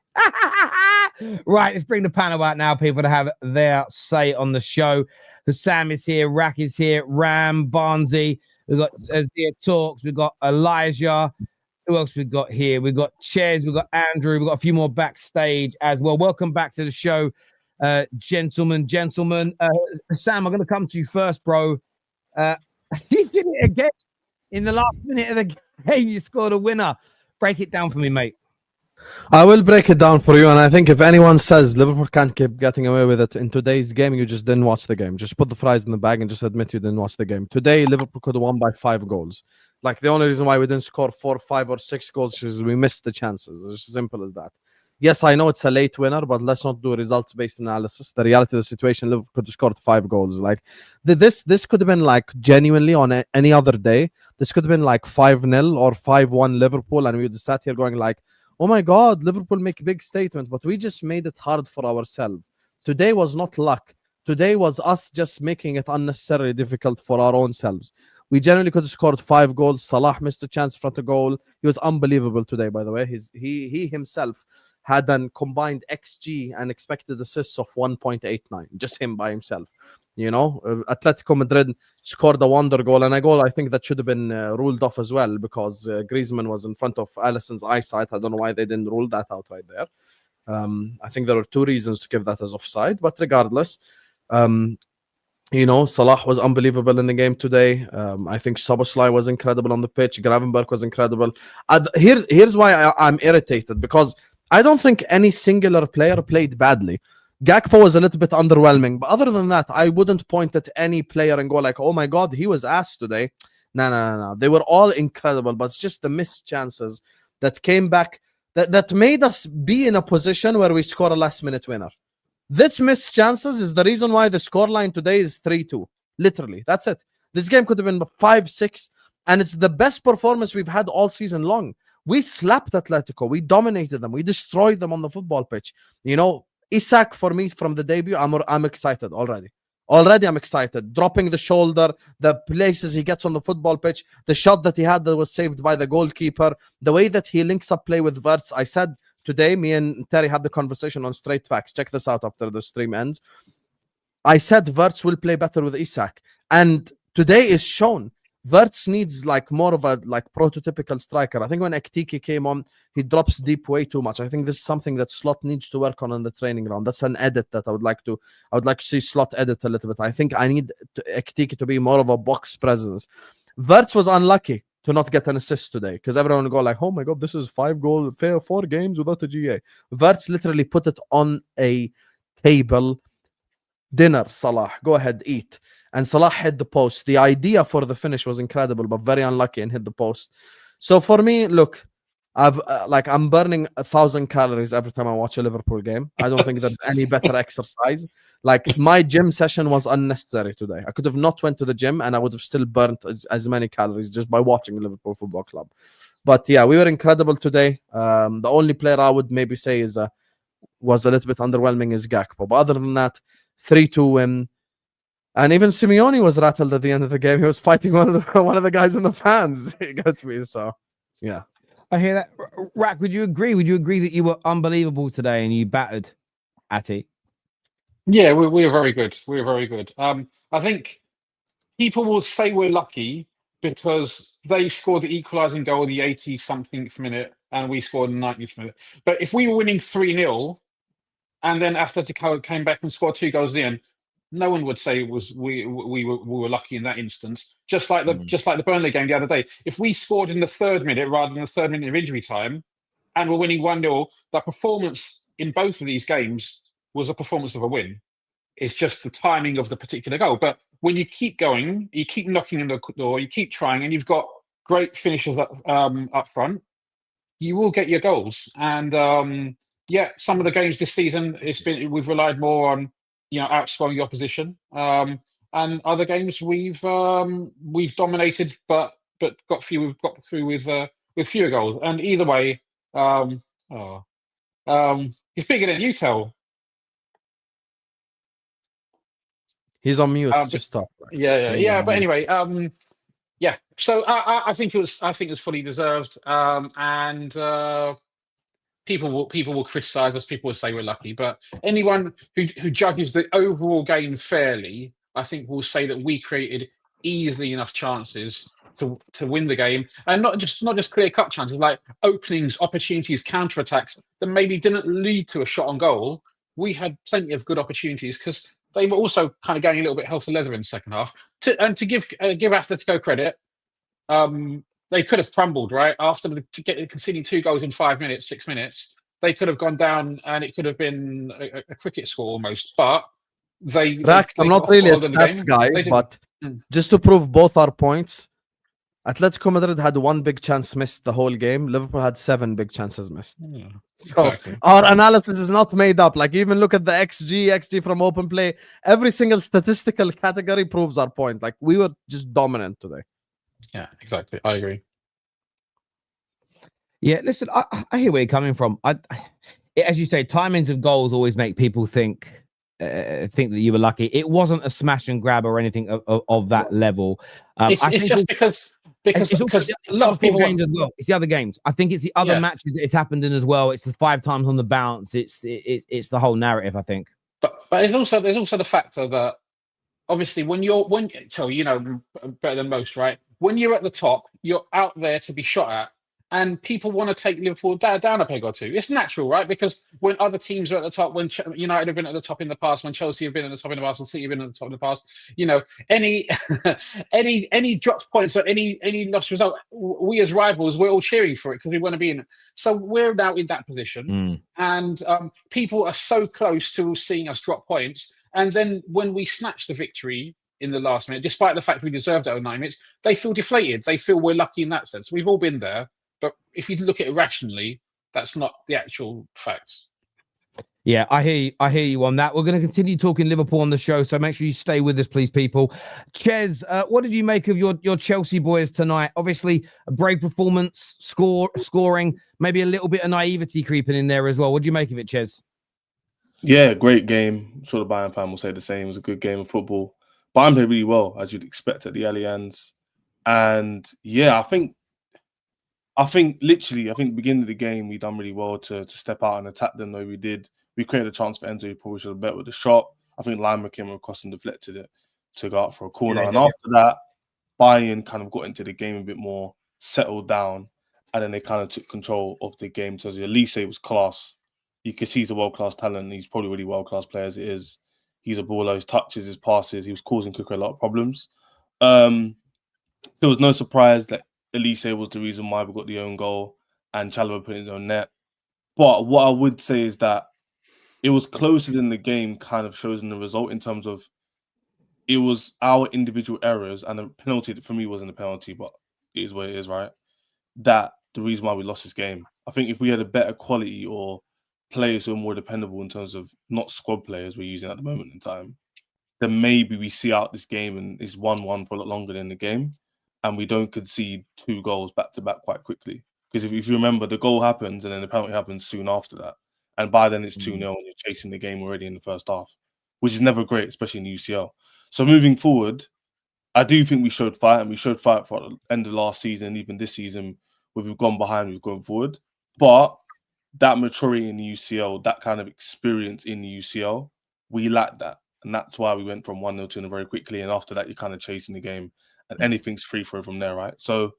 Right, let's bring the panel out now, people, to have their say on the show. Sam is here. Rack is here. Ram, Barnsey. We've got Zeer Talks. We've got Elijah. Who else we've got here? We've got Ches. We've got Andrew. We've got a few more backstage as well. Welcome back to the show, gentlemen. Sam, I'm going to come to you first, bro. You did it again. In the last minute of the game, you scored a winner. Break it down for me, mate. I will break it down for you, and I think if anyone says Liverpool can't keep getting away with it in today's game, you just didn't watch the game. Just put the fries in the bag and just admit you didn't watch the game. Today, Liverpool could have won by 5 goals. Like, the only reason why we didn't score 4, 5, or 6 goals is we missed the chances. It's as simple as that. Yes, I know it's a late winner, but let's not do results-based analysis. The reality of the situation, Liverpool could have scored 5 goals. Like, this could have been, like, genuinely on any other day, this could have been, like, 5-0 or 5-1 Liverpool, and we would have sat here going, like, oh my God, Liverpool make a big statement, but we just made it hard for ourselves. Today was not luck. Today was us just making it unnecessarily difficult for our own selves. We generally could have scored 5 goals. Salah missed a chance front of goal. He was unbelievable today, by the way. He himself had a combined XG and expected assists of 1.89. Just him by himself. You know, Atletico Madrid scored a wonder goal, and a goal I think that should have been ruled off as well, because Griezmann was in front of Alisson's eyesight. I don't know why they didn't rule that out right there. I think there were 2 reasons to give that as offside, but regardless, you know, Salah was unbelievable in the game today. I think Szoboszlai was incredible on the pitch. Gravenberch was incredible. Here's why I'm irritated, because I don't think any singular player played badly. Gakpo was a little bit underwhelming, but other than that, I wouldn't point at any player and go like, oh my God, he was ass today. No. They were all incredible, but it's just the missed chances that came back that made us be in a position where we score a last-minute winner. This missed chances is the reason why the scoreline today is 3-2. Literally, that's it. This game could have been 5-6, and it's the best performance we've had all season long. We slapped Atletico. We dominated them. We destroyed them on the football pitch. You know, Isak, for me, from the debut, I'm excited already. Already I'm excited. Dropping the shoulder, the places he gets on the football pitch, the shot that he had that was saved by the goalkeeper, the way that he links up play with Wirtz. I said today, me and Terry had the conversation on Straight Facts. Check this out after the stream ends. I said Wirtz will play better with Isak. And today is shown. Wirtz needs like more of a like prototypical striker. I think when Ekitike came on, he drops deep way too much. I think this is something that Slot needs to work on in the training ground. That's an edit that I would like to see Slot edit a little bit. I think I need Ekitike to be more of a box presence. Wirtz was unlucky to not get an assist today, because everyone will go like, oh my God, this is 4 games without a GA. Wirtz literally put it on a table. Dinner, Salah, go ahead, eat. And Salah hit the post. The idea for the finish was incredible, but very unlucky and hit the post. So for me, look, I'm burning 1,000 calories every time I watch a Liverpool game. I don't think there's any better exercise. Like, my gym session was unnecessary today. I could have not went to the gym and I would have still burnt as many calories just by watching Liverpool Football Club. But yeah, we were incredible today. The only player I would maybe say was a little bit underwhelming is Gakpo. But other than that, 3-2 win. And even Simeone was rattled at the end of the game. He was fighting one of the guys in the fans. He got me. So, yeah. I hear that. Rack, would you agree? Would you agree that you were unbelievable today and you battered Ati? Yeah, we were very good. We were very good. I think people will say we're lucky because they scored the equalising goal in the 80 something minute and we scored in the 90th minute. But if we were winning 3-0 and then Atletico came back and scored 2 goals in the end, no one would say it was we were lucky in that instance. Just like the Burnley game the other day. If we scored in the 3rd minute rather than the 3rd minute of injury time and we're winning 1-0, the performance in both of these games was a performance of a win. It's just the timing of the particular goal. But when you keep going, you keep knocking on the door, you keep trying, and you've got great finishers up front, you will get your goals. And yeah, some of the games this season, we've relied more on outscoring the opposition, and other games we've dominated, but got through with fewer goals. And either way, he's bigger than you, Tell. He's on mute. Just stop. Yeah. But anyway, yeah. So I think it was fully deserved. And people will criticize us. People will say we're lucky. But anyone who judges the overall game fairly, I think will say that we created easily enough chances to win the game, and not just clear cut chances, like openings, opportunities, counterattacks that maybe didn't lead to a shot on goal. We had plenty of good opportunities because they were also kind of going a little bit hell for leather in the second half. To give Atletico credit, they could have crumbled right after conceding 2 goals in 5 minutes, 6 minutes. They could have gone down, and it could have been a cricket score almost. But Rax, I'm not really a stats guy, but just to prove both our points, Atletico Madrid had 1 big chance missed the whole game. Liverpool had 7 big chances missed. Yeah, so exactly. Our analysis is not made up. Like, even look at the XG from open play. Every single statistical category proves our point. Like, we were just dominant today. Yeah, exactly. I agree. Yeah, listen, I hear where you're coming from. As you say, timings of goals always make people think that you were lucky. It wasn't a smash and grab or anything of that level. It's just because a lot of people games as well. It's the other games. I think it's the other matches that it's happened in as well. It's the 5 times on the bounce. It's the whole narrative, I think. But there's also the factor that obviously so you know better than most, right? When you're at the top, you're out there to be shot at. And people want to take Liverpool down a peg or two. It's natural, right? Because when other teams are at the top, when United have been at the top in the past, when Chelsea have been at the top in the past, when City have been at the top in the past, any dropped points or any lost result, we as rivals, we're all cheering for it because we want to be in it. So we're now in that position, and people are so close to seeing us drop points. And then when we snatch the victory in the last minute, despite the fact we deserved it 9 minutes, they feel deflated. They feel we're lucky in that sense. We've all been there. But if you look at it rationally, that's not the actual facts. Yeah, I hear you on that. We're going to continue talking Liverpool on the show, so make sure you stay with us, please, people. Ches, what did you make of your Chelsea boys tonight? Obviously, a brave performance, scoring, maybe a little bit of naivety creeping in there as well. What do you make of it, Ches? Yeah, great game. I'm sure the Bayern fan will say the same. It was a good game of football. Bayern played really well, as you'd expect at the Allianz. And yeah, I think literally, the beginning of the game, we done really well to step out and attack them the way we did. We created a chance for Enzo, who probably should have bet with the shot. I think Lima came across and deflected it to go out for a corner. And after that, Bayern kind of got into the game a bit more, settled down, and then they kind of took control of the game. So Elise was class. You can see he's a world-class talent. He's probably really world-class player as it is. He's a baller. His touches, his passes. He was causing Kuka a lot of problems. There was no surprise that Elise was the reason why we got the own goal and Chalobah put in his own net. But what I would say is that it was closer than the game kind of shows in the result, in terms of it was our individual errors, and the penalty for me wasn't a penalty, but it is what it is, right? That the reason why we lost this game. I think if we had a better quality or players who are more dependable in terms of not squad players we're using at the moment in time, then maybe we see out this game and it's 1-1 for a lot longer than the game. And we don't concede 2 goals back-to-back quite quickly. Because if you remember, the goal happens and then the penalty happens soon after that. And by then it's 2-0 and you're chasing the game already in the first half, which is never great, especially in the UCL. So moving forward, I do think we showed fight, and we showed fight for the end of last season, even this season, where we've gone behind, we've gone forward. But that maturity in the UCL, that kind of experience in the UCL, we lacked that. And that's why we went from 1-0 to 2 very quickly. And after that, you're kind of chasing the game and anything's free throw from there, right? So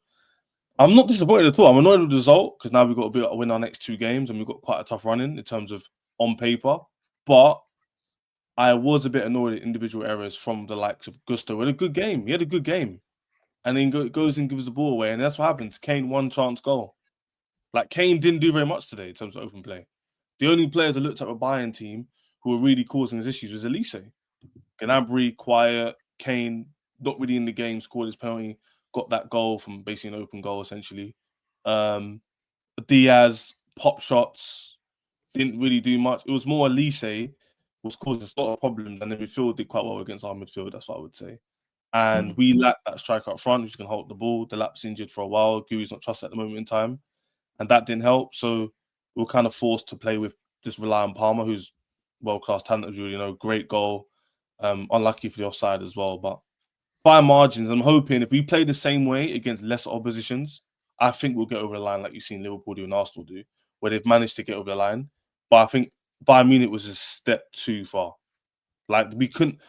I'm not disappointed at all. I'm annoyed with the result because now we've got to win our next 2 games and we've got quite a tough run in terms of on paper. But I was a bit annoyed at individual errors from the likes of Gusto. He had a good game. He had a good game. And then goes and gives the ball away. And that's what happens. Kane, 1 chance goal. Like, Kane didn't do very much today in terms of open play. The only players I looked at the Bayern team who were really causing his issues was Elise. Gnabry, quiet. Kane, not really in the game, scored his penalty, got that goal from basically an open goal, essentially. Diaz, pop shots, didn't really do much. It was more Elise was causing a lot of problems, and the midfield did quite well against our midfield, that's what I would say. And we lacked that striker up front who's going to hold the ball. Delap's injured for a while. Gui's not trusted at the moment in time. And that didn't help. So we were kind of forced to play with just rely on Palmer, who's world-class talent, as you know, great goal. Unlucky for the offside as well. But by margins, I'm hoping if we play the same way against lesser oppositions, I think we'll get over the line like you've seen Liverpool do and Arsenal do, where they've managed to get over the line. But I think Bayern Munich was a step too far. Like, we couldn't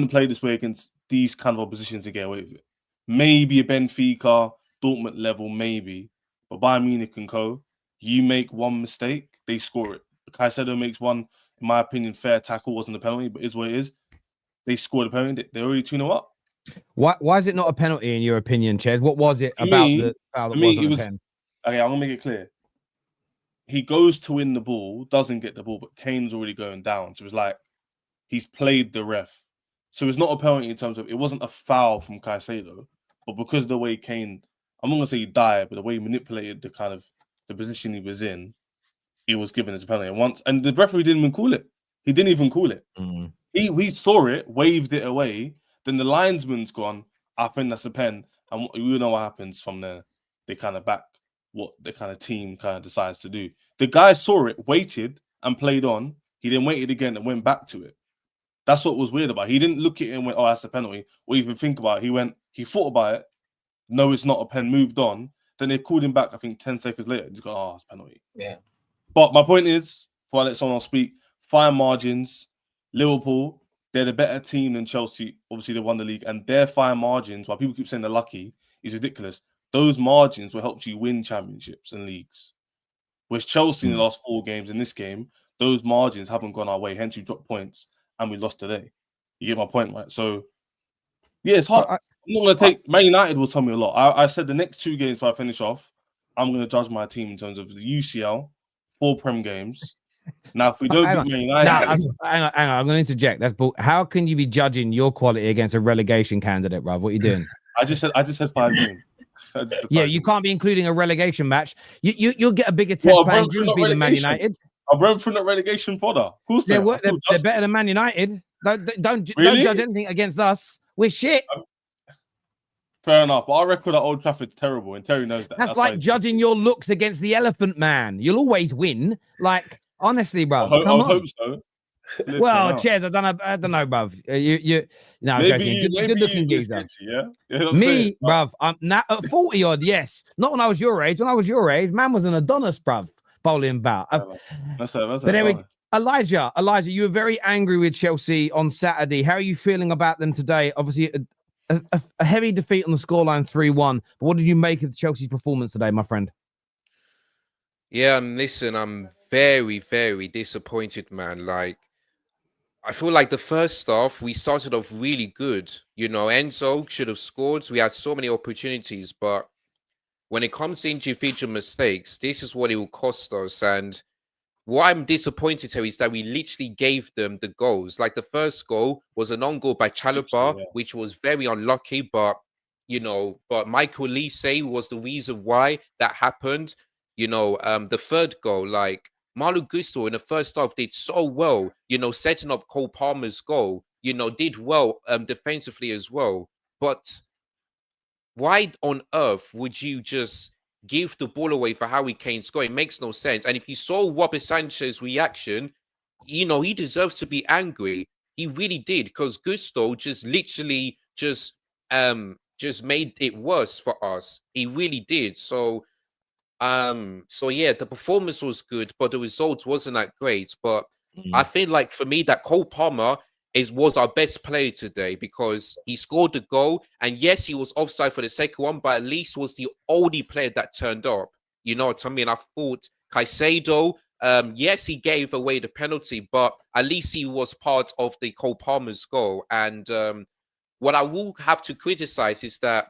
play this way against these kind of oppositions to get away with it. Maybe a Benfica, Dortmund level, maybe. But Bayern Munich and co, you make one mistake, they score it. Caicedo makes one, in my opinion, fair tackle, wasn't a penalty, but is what it is. They scored a penalty. They're already 2-0 up. Why is it not a penalty in your opinion, Ches? What was it about the foul that wasn't a pen? Okay, I'm going to make it clear. He goes to win the ball, doesn't get the ball, but Kane's already going down. So it's like he's played the ref. So it's not a penalty in terms of it wasn't a foul from Caicedo, but because of the way Kane, I'm not going to say he died, but the way he manipulated the kind of the position he was in, he was given as a penalty. And the referee didn't even call it. He didn't even call it. He saw it, waved it away. Then the linesman's gone, I think that's a pen. And you know what happens from there. They kind of back what the kind of team kind of decides to do. The guy saw it, waited, and played on. He then waited again and went back to it. That's what was weird about it. He didn't look at it and went, oh, that's a penalty, or even think about it. He thought about it. No, it's not a pen, moved on. Then they called him back, I think, 10 seconds later. He's got, oh, it's a penalty. Yeah. But my point is, before I let someone else speak, fine margins, Liverpool, they're the better team than Chelsea. Obviously, they won the league. And their fine margins, while people keep saying they're lucky, is ridiculous. Those margins will help you win championships and leagues. Whereas Chelsea in the last 4 games in this game, those margins haven't gone our way. Hence, you dropped points and we lost today. You get my point, right? So, yeah, it's hard. I'm not going to take... Man United will tell me a lot. I said the next 2 games before I finish off, I'm going to judge my team in terms of the UCL, 4 Prem games. Now, if we don't beat Man United... hang on. I'm going to interject. How can you be judging your quality against a relegation candidate, bruv? What are you doing? I just said 5 games. Yeah, you can't be including a relegation match. You'll get a bigger test playing Grimsby than Man United. I run through that relegation fodder. Of course they're better than Man United. Don't judge anything against us. We're shit. Fair enough. But our record at Old Trafford's terrible, and Terry knows that. That's like judging your looks against the Elephant Man. You'll always win. Like, honestly, bro. I hope so. Well, Ches, I don't know, bruv. No, I'm joking. Good looking geezer. Yeah. Me, bruv. I'm now at 40 odd. Yes, not when I was your age. When I was your age, man was an Adonis, bruv, bowling about. That's but anyway, Elijah, you were very angry with Chelsea on Saturday. How are you feeling about them today? Obviously, a heavy defeat on the scoreline 3-1. But what did you make of Chelsea's performance today, my friend? Yeah, listen, I'm very, very disappointed, man. Like, I feel like the first half, we started off really good. You know, Enzo should have scored. We had so many opportunities, but when it comes to individual mistakes, this is what it will cost us. And what I'm disappointed here is that we literally gave them the goals. Like, the first goal was an on goal by Chalobah, which was very unlucky, but, you know, but Michael Olise was the reason why that happened. You know, the third goal, like, Malo Gusto in the first half did so well, you know, setting up Cole Palmer's goal, you know, did well defensively as well. But why on earth would you just give the ball away for Harry Kane score? It makes no sense. And if you saw Robert Sanchez's reaction, you know, he deserves to be angry. He really did, because Gusto just literally just made it worse for us. He really did. So yeah, the performance was good, but the result wasn't that great. But I feel like for me that Cole Palmer was our best player today because he scored the goal, and yes, he was offside for the second one, but at least was the only player that turned up. You know what I mean? I thought Caicedo, yes, he gave away the penalty, but at least he was part of the Cole Palmer's goal. And what I will have to criticize is that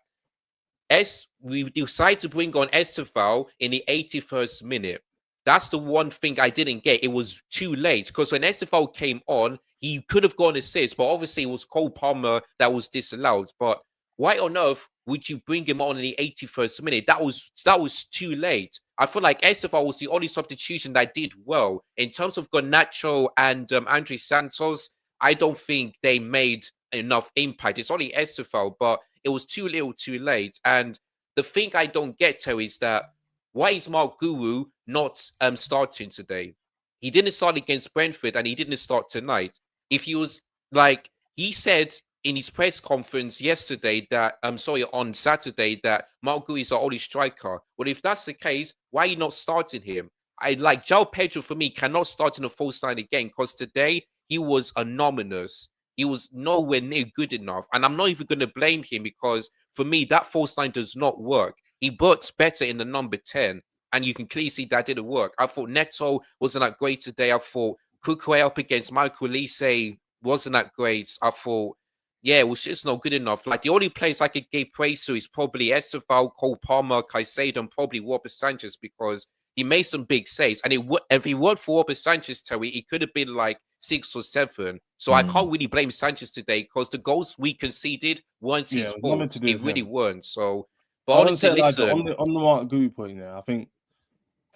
we decided to bring on Estevao in the 81st minute. That's the one thing I didn't get. It was too late because when Estevao came on, he could have gone assist, but obviously it was Cole Palmer that was disallowed. But why on earth would you bring him on in the 81st minute? That was too late. I feel like Estevao was the only substitution that did well. In terms of Garnacho and Andre Santos, I don't think they made enough impact. It's only Estevao, but it was too little, too late. And the thing I don't get to is that why is Mark Guru not starting today? He didn't start against Brentford and he didn't start tonight. If he was like, he said in his press conference yesterday that, on Saturday, that Mark Guru is our only striker. Well, if that's the case, why are you not starting him? I like João Pedro for me cannot start in a false line again because today he was anonymous. He was nowhere near good enough. And I'm not even going to blame him because for me, that false line does not work. He works better in the number 10. And you can clearly see that didn't work. I thought Neto wasn't that great today. I thought Kukwe up against Michael Olise wasn't that great. I thought, yeah, it was just not good enough. Like the only players I could give praise to is probably Estevao, Cole Palmer, Caicedo, and probably Robert Sanchez because he made some big saves. And if he weren't for Robert Sanchez, Terry, it could have been like 6 or 7. So I can't really blame Sanchez today because the goals we conceded weren't his fault. It really weren't. So, but honestly, listen. On the Mark Gui point there, I think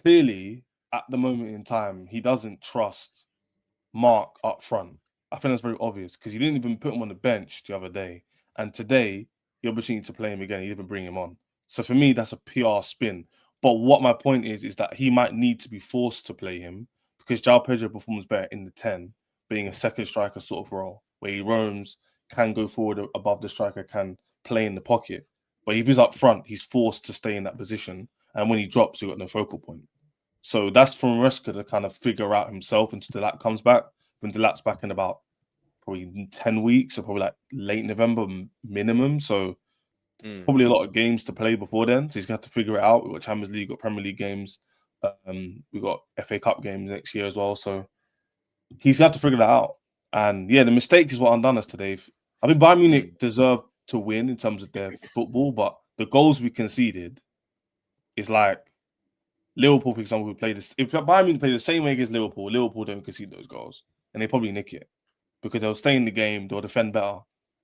clearly at the moment in time, he doesn't trust Mark up front. I think that's very obvious because he didn't even put him on the bench the other day. And today, the opportunity to play him again, he didn't even bring him on. So for me, that's a PR spin. But what my point is that he might need to be forced to play him because João Pedro performs better in the 10, being a second striker sort of role, where he roams, can go forward above the striker, can play in the pocket. But if he's up front, he's forced to stay in that position. And when he drops, he's got no focal point. So that's for Maresca to kind of figure out himself until Delat comes back. When Delat's back in about probably 10 weeks or probably like late November minimum. So probably a lot of games to play before then. So he's going to have to figure it out. We've got Champions League, we've got Premier League games. We've got FA Cup games next year as well. So he's got to figure that out. And yeah, the mistake is what undone us today. I think Bayern Munich deserved to win in terms of their football, but the goals we conceded is like Liverpool, for example, we played this. If Bayern Munich played the same way against Liverpool, Liverpool don't concede those goals. And they probably nick it because they'll stay in the game, they'll defend better,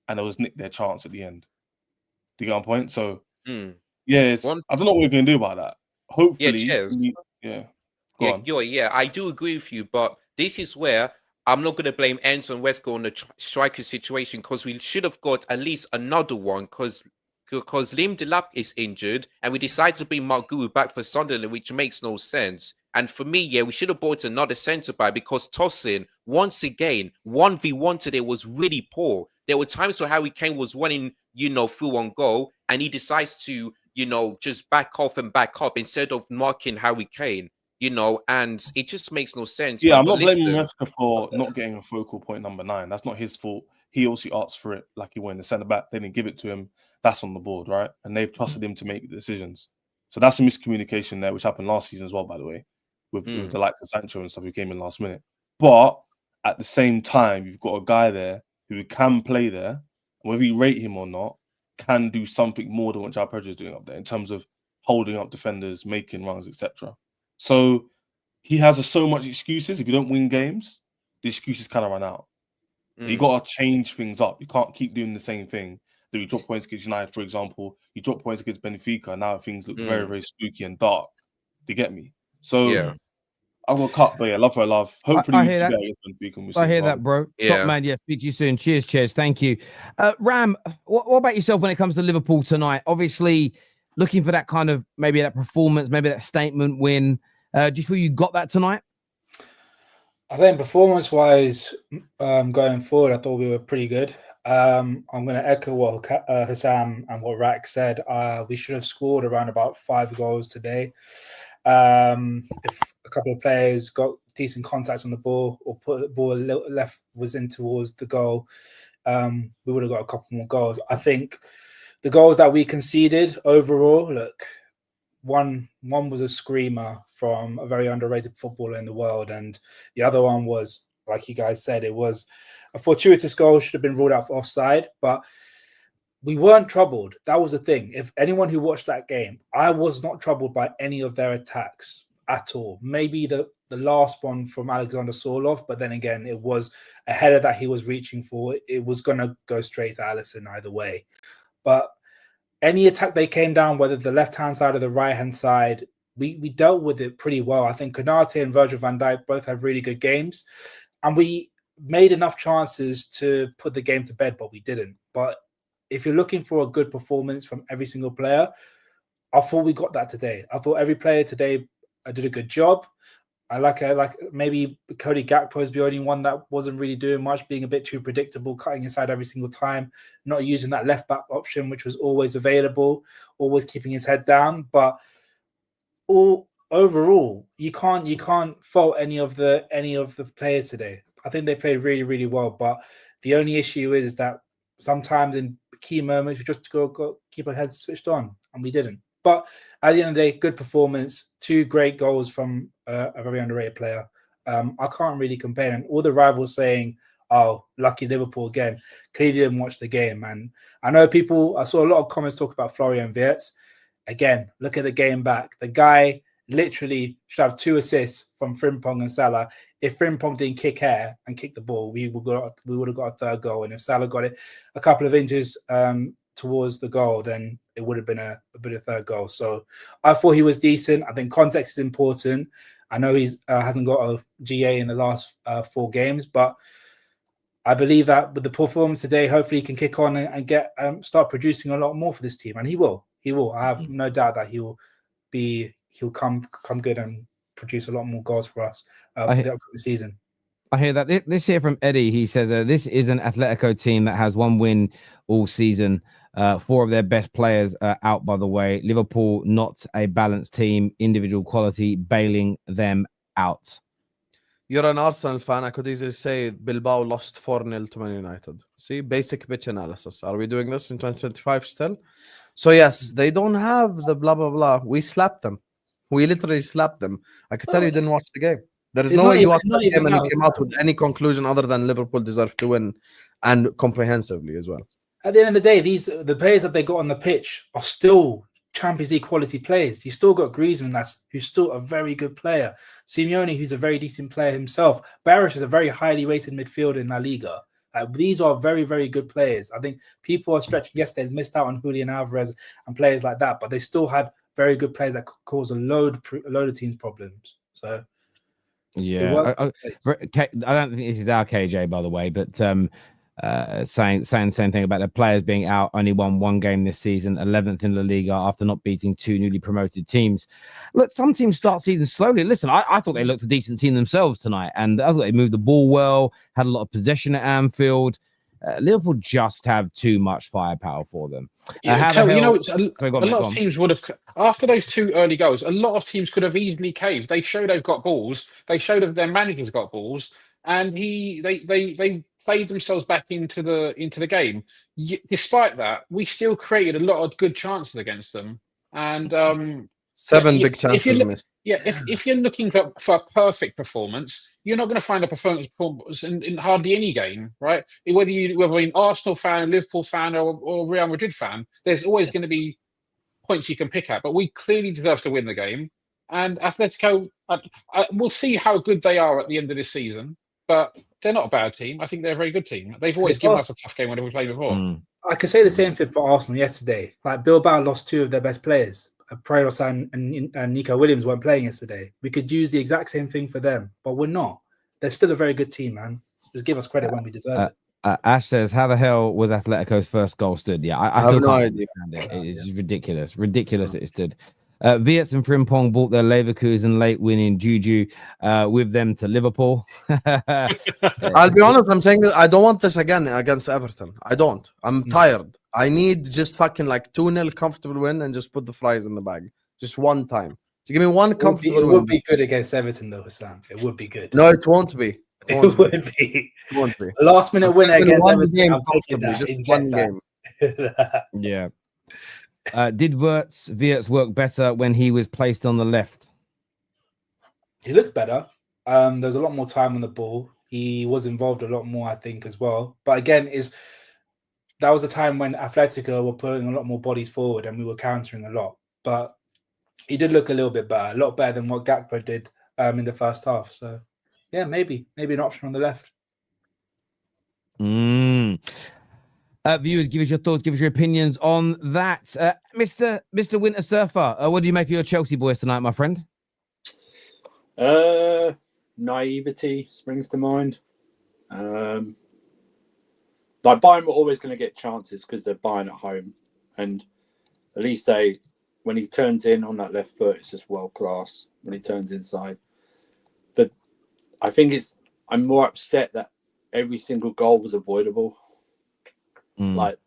and they'll just nick their chance at the end. Do you get my point? So, yeah, I don't know what we're going to do about that. Hopefully, I do agree with you, but this is where I'm not going to blame Enzo and Wesker on the striker situation because we should have got at least another one because Liam Delap is injured and we decided to bring Mark Guru back for Sunderland, which makes no sense. And for me, we should have bought another centre-back because Tosin, once again, 1v1 today was really poor. There were times where Harry Kane was running, through on goal and he decides to, just back off instead of marking Harry Kane. And it just makes no sense. Yeah, I'm not blaming Maresca for not getting a focal point number 9. That's not his fault. He also asked for it like he wanted the centre-back. They didn't give it to him. That's on the board, right? And they've trusted him to make the decisions. So that's a miscommunication there, which happened last season as well, by the way, with the likes of Sancho and stuff who came in last minute. But at the same time, you've got a guy there who can play there, and whether you rate him or not, can do something more than what João Pedro is doing up there in terms of holding up defenders, making runs, etc. So he has so much excuses. If you don't win games, the excuses kind of run out. You got to change things up. You can't keep doing the same thing. That you drop points against United, for example. You drop points against Benfica. Now things look very, very spooky and dark. Do you get me? So I'm going to cut, but love for love. Hopefully, I hear that. I hear that, bro. Top man. Yeah, speak to you soon. Cheers. Thank you. Ram, what about yourself when it comes to Liverpool tonight? Obviously, looking for that kind of maybe that performance, maybe that statement win. Do you feel you got that tonight? I think performance-wise, going forward, I thought we were pretty good. I'm going to echo what Husam and what Rak said. We should have scored around about 5 goals today. If a couple of players got decent contacts on the ball or put the ball a little left was in towards the goal, we would have got a couple more goals. I think the goals that we conceded overall, look, one was a screamer from a very underrated footballer in the world, and the other one was, like you guys said, it was a fortuitous goal, should have been ruled out for offside, but we weren't troubled. That was the thing. If anyone who watched that game, I was not troubled by any of their attacks at all. Maybe the last one from Alexander Sorloth, but then again, it was a header that he was reaching for. It was going to go straight to Alisson either way. But any attack they came down, whether the left-hand side or the right-hand side, we dealt with it pretty well. I think Konate and Virgil van Dijk both have really good games. And we made enough chances to put the game to bed, but we didn't. But if you're looking for a good performance from every single player, I thought we got that today. I thought every player today did a good job. I like maybe Cody Gakpo is the only one that wasn't really doing much, being a bit too predictable, cutting inside every single time, not using that left back option, which was always available, always keeping his head down. But overall, you can't fault any of the players today. I think they played really, really well. But the only issue is that sometimes in key moments we just go keep our heads switched on, and we didn't. But at the end of the day, good performance, 2 great goals from a very underrated player. I can't really compare. And all the rivals saying, "Oh, lucky Liverpool again," clearly didn't watch the game. And I know I saw a lot of comments talk about Florian Wirtz. Again, look at the game back. The guy literally should have 2 assists from Frimpong and Salah. If Frimpong didn't kick hair and kick the ball, we would have got a 3rd goal. And if Salah got it a couple of inches towards the goal, then it would have been a bit of 3rd goal. So I thought he was decent. I think context is important. I know he's hasn't got a GA in the last 4 games, but I believe that with the performance today, hopefully he can kick on and get start producing a lot more for this team. And he will. I have no doubt that he'll come good and produce a lot more goals for us for the upcoming season. I hear that. This here from Eddie. He says, this is an Atletico team that has 1 win all season. 4 of their best players are out, by the way. Liverpool, not a balanced team. Individual quality bailing them out. You're an Arsenal fan. I could easily say Bilbao lost 4-0 to Man United. See, basic pitch analysis. Are we doing this in 2025 still? So yes, they don't have the blah, blah, blah. We slapped them. We literally slapped them. I could tell you didn't watch the game. There is no way you watched the game and you came out with any conclusion other than Liverpool deserved to win, and comprehensively as well. At the end of the day, the players that they got on the pitch are still Champions League quality players. You still got Griezmann, who's still a very good player. Simeone, who's a very decent player himself. Barish is a very highly rated midfielder in La Liga. These are very, very good players. I think people are stretching. Yes, they missed out on Julian Alvarez and players like that, but they still had very good players that could cause a load of teams problems. So, yeah, I don't think this is our KJ, by the way, but saying the same thing about the players being out. Only won 1 game this season, 11th in La Liga after not beating 2 newly promoted teams. Look, some teams start season slowly. Listen, I thought they looked a decent team themselves tonight, and I thought they moved the ball well, had a lot of possession at Anfield. Liverpool just have too much firepower for them. A lot of teams would have, after those 2 early goals, a lot of teams could have easily caved. They show they've got balls. They show that their manager's got balls, and they played themselves back into the game. Despite that, we still created a lot of good chances against them. And 7 big chances missed. Yeah, if you're looking for a perfect performance, you're not going to find a performance in hardly any game, right? Whether you're an Arsenal fan, a Liverpool fan, or Real Madrid fan, there's always going to be points you can pick at. But we clearly deserve to win the game. And Atletico, we'll see how good they are at the end of this season. But they're not a bad team. I think they're a very good team. They've always given us a tough game whenever we played before. I could say the same thing for Arsenal yesterday. Like Bilbao lost 2 of their best players. Paredes and Nico Williams weren't playing yesterday. We could use the exact same thing for them, but we're not. They're still a very good team, man. Just give us credit when we deserve it. Ash says, how the hell was Atletico's first goal stood? Yeah, I still can't understand it. It is ridiculous. Ridiculous it stood. Wirtz and Frimpong bought their Leverkusen late winning juju with them to Liverpool. I'll be honest, I'm saying that I don't want this again against Everton. I don't. I'm tired. I need just fucking like 2-0 comfortable win and just put the fries in the bag. Just one time. So give me one It comfortable would win. be good against Everton, though, Sam. It would be good. No, it won't be. It won't It be. would be. It won't be. A last-minute I'm winner taking against one Everton. game I'm taking comfortably, that. just Inject one that. game. Yeah. Did Wirtz work better when he was placed on the left? He looked better. There's a lot more time on the ball. He was involved a lot more, I think, as well. But again, that was a time when Atletico were putting a lot more bodies forward and we were countering a lot. But he did look a little bit better, a lot better than what Gakpo did in the first half. So, yeah, maybe an option on the left. Viewers, give us your thoughts, give us your opinions on that. Mr. Winter Surfer, what do you make of your Chelsea boys tonight, my friend? Naivety springs to mind. Like Bayern were always going to get chances because they're Bayern at home, and Elise, when he turns in on that left foot, it's just world class when he turns inside. But I think I'm more upset that every single goal was avoidable. Like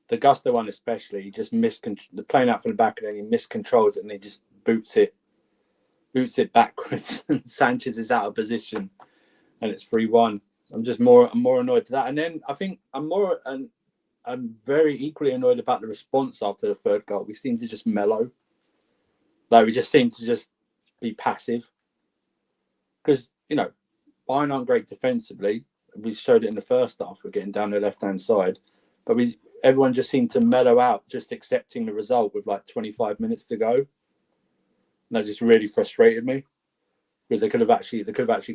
the Gusto one especially, he just the playing out from the back and then he miscontrols it and he just boots it backwards and Sanchez is out of position and it's 3-1. I'm more annoyed to that. And then I think I'm very equally annoyed about the response after the third goal. We seem to just mellow. Like we just seem to just be passive. Because, Bayern aren't great defensively. We showed it in the first half. We're getting down the left-hand side. But everyone just seemed to mellow out, just accepting the result with like 25 minutes to go. And that just really frustrated me because they could have actually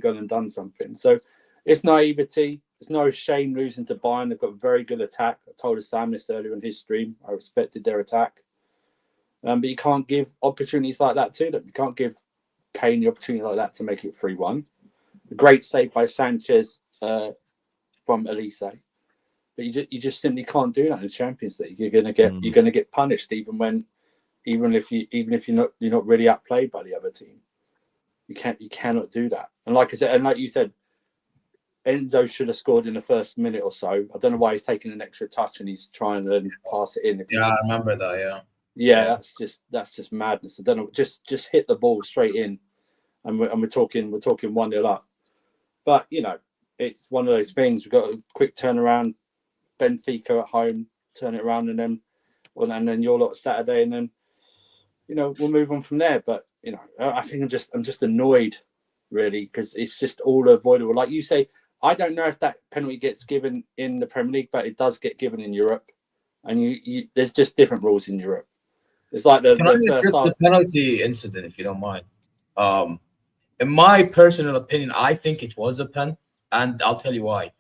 gone and done something. So it's naivety. There's no shame losing to Bayern. They've got a very good attack. I told Sam this earlier in his stream. I respected their attack. But you can't give opportunities like that to them. You can't give Kane the opportunity like that to make it 3-1. A great save by Sanchez from Elise. But you just simply can't do that in the Champions League. You're gonna get punished even if you're not really outplayed by the other team. You cannot do that. And like I said, and like you said, Enzo should have scored in the first minute or so. I don't know why he's taking an extra touch and he's trying to pass it in. I remember that. Yeah, that's just madness. I don't know. Just hit the ball straight in, and we're talking 1-0 up. But it's one of those things. We've got a quick turnaround. Benfica at home, turn it around, and then your lot Saturday, and then we'll move on from there. But I think I'm just annoyed, really, because it's just all avoidable. Like you say, I don't know if that penalty gets given in the Premier League, but it does get given in Europe, and there's just different rules in Europe. It's like the penalty incident, if you don't mind. In my personal opinion, I think it was a pen, and I'll tell you why.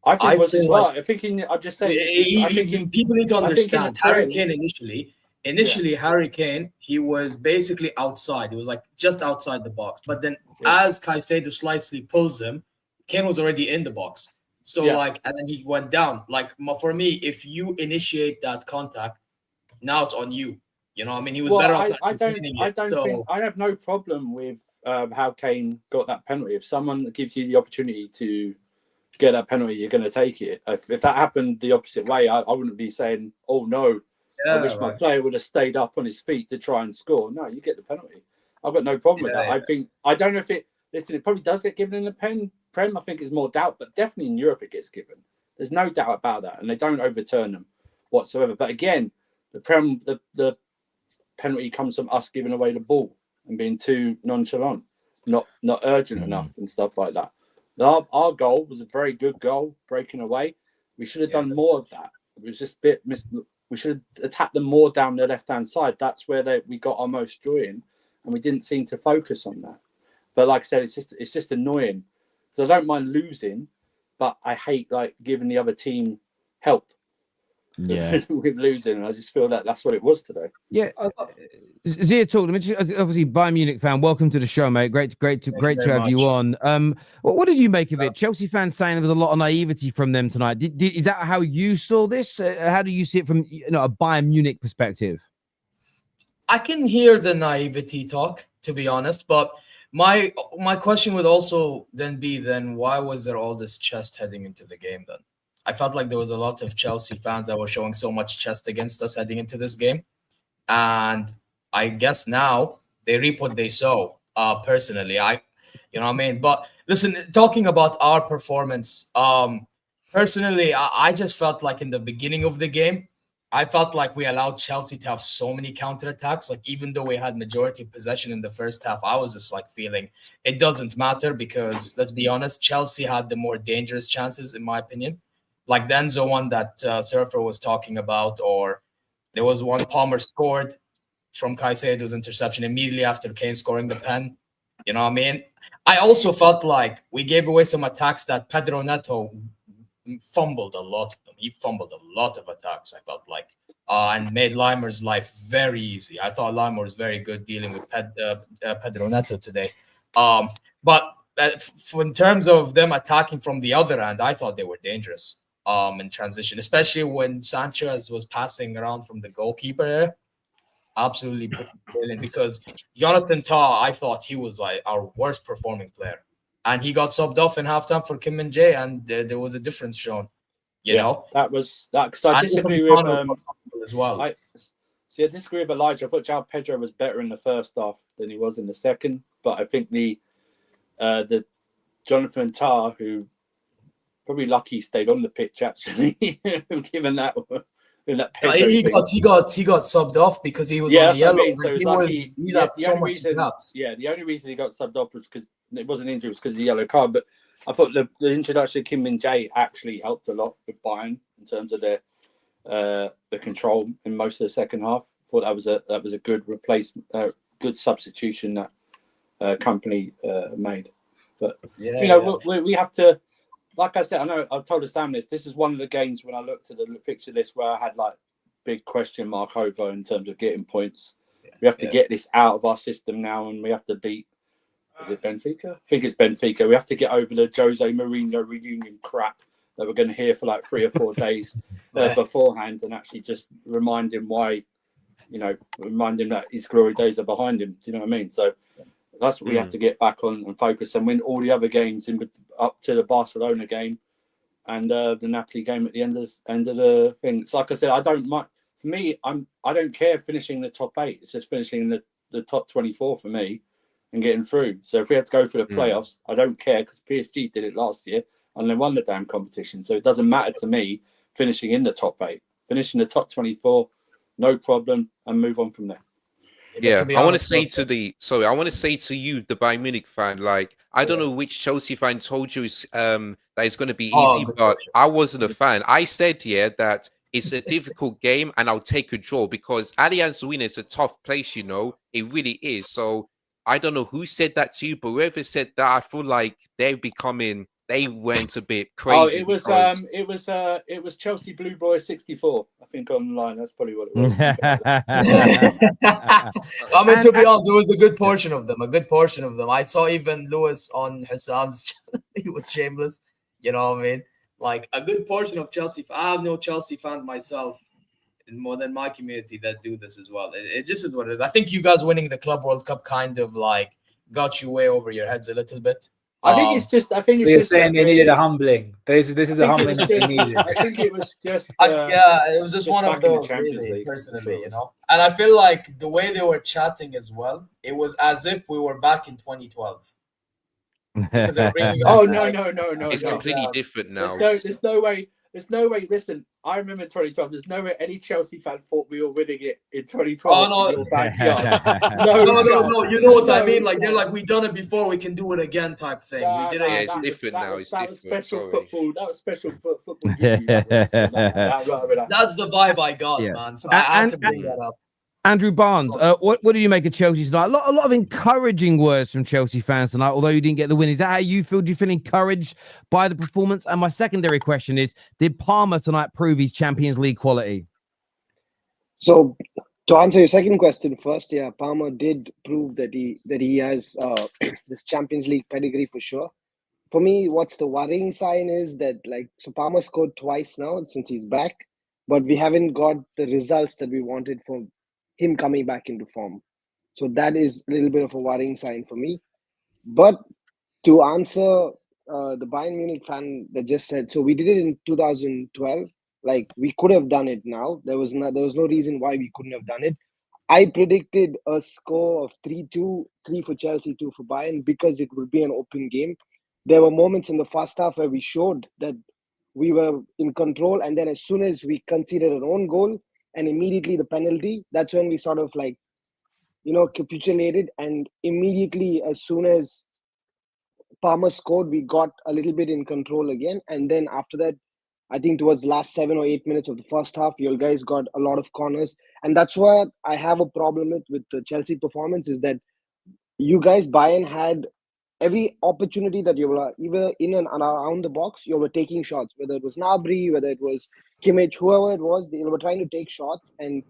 I think it was as well. I'm just saying. People need to understand. Harry Kane initially, Harry Kane, he was basically outside. He was like just outside the box. But then, as Caicedo slightly pulls him, Kane was already in the box. So and then he went down. Like for me, if you initiate that contact, now it's on you. He was better off. I have no problem with how Kane got that penalty. If someone gives you the opportunity to get that penalty, you're going to take it. If that happened the opposite way, I wouldn't be saying, "Oh no, I wish my player would have stayed up on his feet to try and score." No, you get the penalty. I've got no problem with that. I don't know if it probably does get given in the Prem. I think it's more doubt, but definitely in Europe it gets given. There's no doubt about that, and they don't overturn them whatsoever. But again, the penalty comes from us giving away the ball and being too nonchalant, not urgent enough, and stuff like that. Our goal was a very good goal, breaking away. We should have done more of that. It was just a bit. We should have attacked them more down the left-hand side. That's where we got our most joy in, and we didn't seem to focus on that. But like I said, it's just annoying because I don't mind losing, but I hate giving the other team help. Yeah, with losing, and I just feel that's what it was today. Yeah, Zeer talked. Obviously, Bayern Munich fan. Welcome to the show, mate. Great to have you on. What did you make of it? Chelsea fans saying there was a lot of naivety from them tonight. Is that how you saw this? How do you see it from a Bayern Munich perspective? I can hear the naivety talk, to be honest, but my question would also then be why was there all this chest heading into the game then? I felt like there was a lot of Chelsea fans that were showing so much chest against us heading into this game. And I guess now they reap what they sow. Personally, you know what I mean. But listen, talking about our performance, personally, I just felt like in the beginning of the game, I felt like we allowed Chelsea to have so many counterattacks. Like, even though we had majority of possession in the first half, I was just like feeling it doesn't matter because, let's be honest, Chelsea had the more dangerous chances, in my opinion. Like the Enzo one that Surfer was talking about, or there was one Palmer scored from Caicedo's interception immediately after Kane scoring the pen. You know what I mean? I also felt like we gave away some attacks that Pedro Neto fumbled a lot of them. He fumbled a lot of attacks, I felt like, and made Limer's life very easy. I thought Limer was very good dealing with Pedro Neto today. But in terms of them attacking from the other end, I thought they were dangerous in transition, especially when Sanchez was passing around from the goalkeeper. Absolutely brilliant, because Jonathan Tah, I thought he was like our worst performing player. And he got subbed off in halftime for Kim Min Jae, and there was a difference shown. You know, that was that. Because I disagree with as well. I disagree with Elijah. I thought João Pedro was better in the first half than he was in the second. But I think the Jonathan Tah, who probably lucky stayed on the pitch actually, given that. He got subbed off because he was on the yellow. So the only reason he got subbed off was because it wasn't injury, it was because of the yellow card. But I thought the introduction of Kim Min Jae actually helped a lot with Bayern in terms of their the control in most of the second half. I thought that was a good replacement, good substitution that Company made. But we have to. Like I said, I know I've told Sam this. This is one of the games when I looked at the fixture list where I had like big question mark over in terms of getting points. We have to get this out of our system now, and we have to beat. Is it Benfica? I think it's Benfica. We have to get over the Jose Mourinho reunion crap that we're going to hear for like 3 or 4 days beforehand, and actually just remind him why, remind him that his glory days are behind him. Do you know what I mean? So. That's what we have to get back on and focus and win all the other games up to the Barcelona game and the Napoli game at the end of the thing. It's like I said, I don't mind. For me, I don't care finishing the top 8. It's just finishing the top 24 for me and getting through. So if we had to go for the playoffs, I don't care because PSG did it last year and they won the damn competition. So it doesn't matter to me finishing in the top 8. Finishing the top 24, no problem, and move on from there. Yeah, I want to say to you, the Bayern Munich fan, like, I don't know which Chelsea fan told you that it's going to be easy, but I wasn't a fan. I said, that it's a difficult game and I'll take a draw because Allianz Arena is a tough place, it really is. So I don't know who said that to you, but whoever said that, I feel like they went a bit crazy. Oh, it was Chelsea Blue Boy 64. I think online. That's probably what it was. I mean, to be honest, it was a good portion of them. I saw even Lewis on Husam's channel. He was shameless. You know what I mean? Like a good portion of Chelsea. I have no Chelsea fans myself, more than my community that do this as well. It just is what it is. I think you guys winning the Club World Cup kind of like got you way over your heads a little bit. I think it's just saying they needed a humbling. This is the humbling they needed. I think it was just it was just one of those really, personally, And I feel like the way they were chatting as well, it was as if we were back in 2012. No. It's completely different now. There's no way. Listen, I remember 2012. There's no way any Chelsea fan thought we were winning it in 2012. Oh no! No. You know what I mean? Like they're like, we done it before, we can do it again, type thing. We did it. Yeah, it's different now. That was special football. That was special football. That's the vibe I got, man. So I had to bring that up. Andrew Barnes, what do you make of Chelsea tonight? A lot of encouraging words from Chelsea fans tonight, although you didn't get the win. Is that how you feel? Do you feel encouraged by the performance? And my secondary question is, did Palmer tonight prove his Champions League quality? So to answer your second question first, Palmer did prove that he has this Champions League pedigree for sure. For me, what's the worrying sign is that Palmer scored twice now since he's back, but we haven't got the results that we wanted from him coming back into form. So that is a little bit of a worrying sign for me. But to answer the Bayern Munich fan that just said, so we did it in 2012. We could have done it now. There was no reason why we couldn't have done it. I predicted a score of 3-2, 3 for Chelsea, 2 for Bayern, because it would be an open game. There were moments in the first half where we showed that we were in control, and then as soon as we conceded an own goal and immediately the penalty, that's when we sort of like, capitulated. And immediately, as soon as Palmer scored, we got a little bit in control again. And then after that, I think towards the last 7 or 8 minutes of the first half, you guys got a lot of corners. And that's what I have a problem with the Chelsea performance, is that you guys, Bayern, had every opportunity that you were either in and around the box, you were taking shots, whether it was Gnabry, whether it was Kimmich, whoever it was, they were trying to take shots. And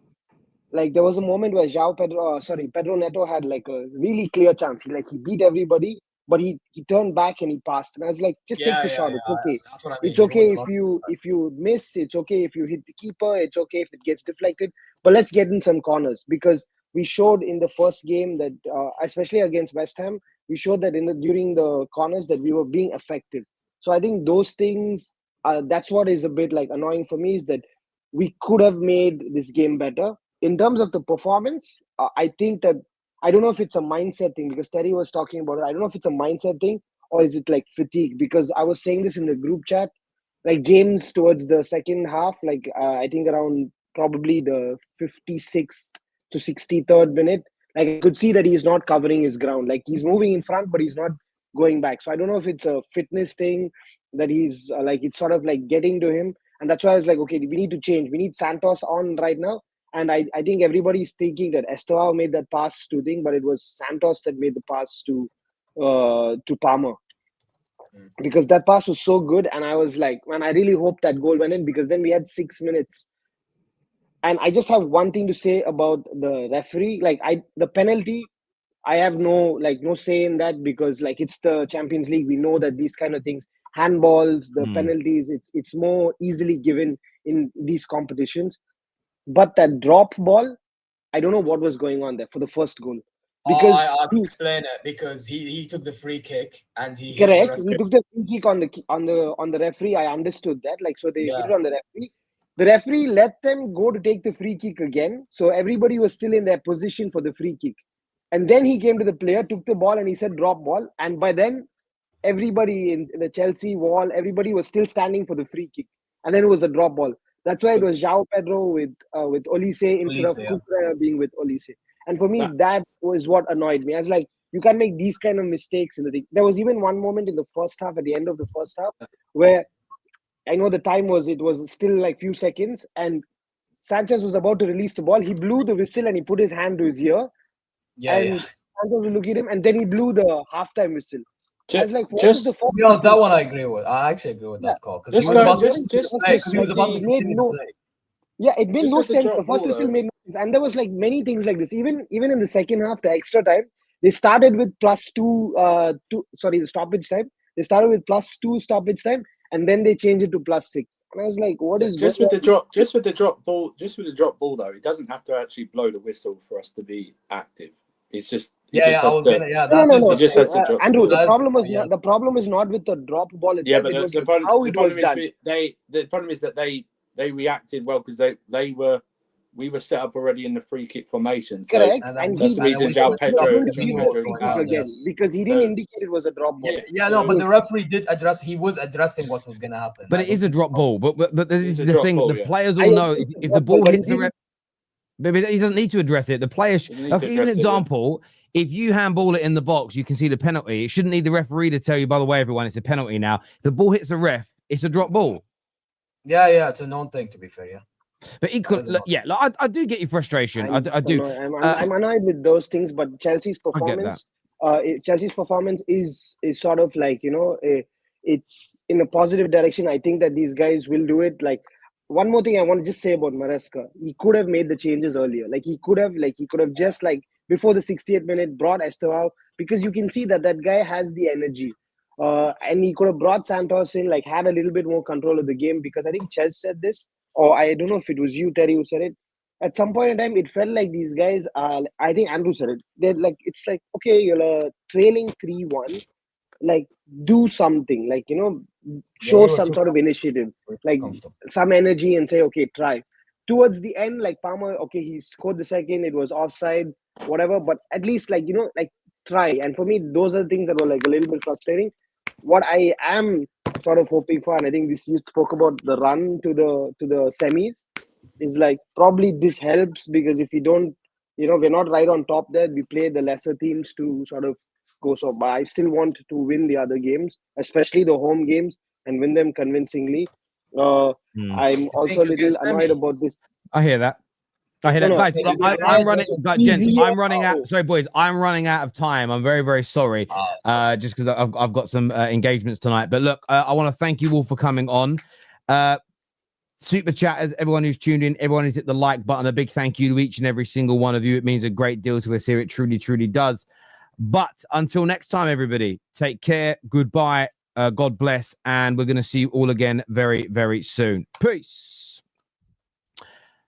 like there was a moment where Pedro Neto had like a really clear chance. He beat everybody, but he turned back and he passed. And I was like, just take the shot. It's okay. That's what I mean. It's okay if you miss. It's okay if you hit the keeper. It's okay if it gets deflected. But let's get in some corners, because we showed in the first game that, especially against West Ham, we showed that during the corners that we were being effective. So I think those things, that's what is a bit like annoying for me, is that we could have made this game better. In terms of the performance, I think that, I don't know if it's a mindset thing, because Terry was talking about it. I don't know if it's a mindset thing or is it like fatigue, because I was saying this in the group chat, like James towards the second half, like I think around probably the 56th to 63rd minute, like I could see that he's not covering his ground. Like he's moving in front, but he's not going back. So I don't know if it's a fitness thing that he's like, it's sort of like getting to him. And that's why I was like, okay, we need to change. We need Santos on right now. And I think everybody's thinking that Estevao made that pass to Ding, but it was Santos that made the pass to Palmer. Because that pass was so good. And I was like, man, I really hope that goal went in, because then we had 6 minutes. And I just have one thing to say about the referee. Like the penalty, I have no say in that, because like it's the Champions League. We know that these kind of things, handballs, the penalties, it's more easily given in these competitions. But that drop ball, I don't know what was going on there for the first goal. Because I can explain it, because he took the free kick and he correct. He took the free kick on the referee. I understood that. Like, so they hit it on the referee. The referee let them go to take the free kick again. So everybody was still in their position for the free kick. And then he came to the player, took the ball, and he said drop ball. And by then, everybody in the Chelsea wall, everybody was still standing for the free kick. And then it was a drop ball. That's why it was João Pedro with Olise instead of Kukurea being with Olise. And for me, that was what annoyed me. I was like, you can't make these kind of mistakes in the thing. There was even one moment in the first half, at the end of the first half, where I know the time was, it was still like few seconds, and Sanchez was about to release the ball. He blew the whistle and he put his hand to his ear. Sanchez was looking at him, and then he blew the halftime whistle. I was like, what is the to be honest, that one I agree with. I actually agree with that call, because he was about to continue to play. Yeah, it made no sense. The first whistle made no sense. And there was like many things like this. Even in the second half, the extra time, they started with the stoppage time. They started with +2 stoppage time, and then they changed it to +6. And I was like, what is just with the drop ball though, it doesn't have to actually blow the whistle for us to be active. It's just no. Andrew, the problem is not with the drop ball itself. Yeah, but the problem is that they reacted well, because we were set up already in the free kick formation. So correct, and that's the reason João Pedro again, because he didn't indicate it was a drop ball. But the referee did address. He was addressing what was going to happen. But it is a drop ball. But this is the thing. The players all know if the ball hits the ref. But he doesn't need to address it. The players, like, even an example, if you handball it in the box, you can see the penalty. It shouldn't need the referee to tell you, by the way, everyone, it's a penalty now. If the ball hits the ref, it's a drop ball. Yeah, it's a known thing, to be fair, yeah. But equally, I do get your frustration. I do. I'm annoyed with those things, but Chelsea's performance, is sort of like, it's in a positive direction. I think that these guys will do it. Like, one more thing I want to just say about Maresca, he could have made the changes earlier. He could have just, like, before the 60th minute brought Estevao, because you can see that guy has the energy. And he could have brought Santos in, like, had a little bit more control of the game, because I think Ches said this, or I don't know if it was you, Terry, who said it. At some point in time, it felt like these guys are, I think Andrew said it, they're like, it's like, okay, you're trailing 3-1, like, do something, like, show some sort of initiative, like some energy, and say, okay, try. towards the end, like Palmer, okay, he scored the second, it was offside, whatever, but at least like, like try. And for me, those are the things that were like a little bit frustrating. What I am sort of hoping for, and I think this you spoke about the run to the semis, is like probably this helps, because if we don't, we're not right on top there, we play the lesser teams to sort of go. So, but I still want to win the other games, especially the home games, and win them convincingly. I'm also a little annoyed about this. I hear that. Guys, I'm running. Gents, I'm running out. Sorry, boys, I'm running out of time. I'm very, very sorry. Just because I've got some engagements tonight. But look, I want to thank you all for coming on. Super chatters, everyone who's tuned in, everyone who's hit the like button. A big thank you to each and every single one of you. It means a great deal to us here. It truly, truly does. But until next time, everybody, take care. Goodbye. God bless. And we're going to see you all again very, very soon. Peace.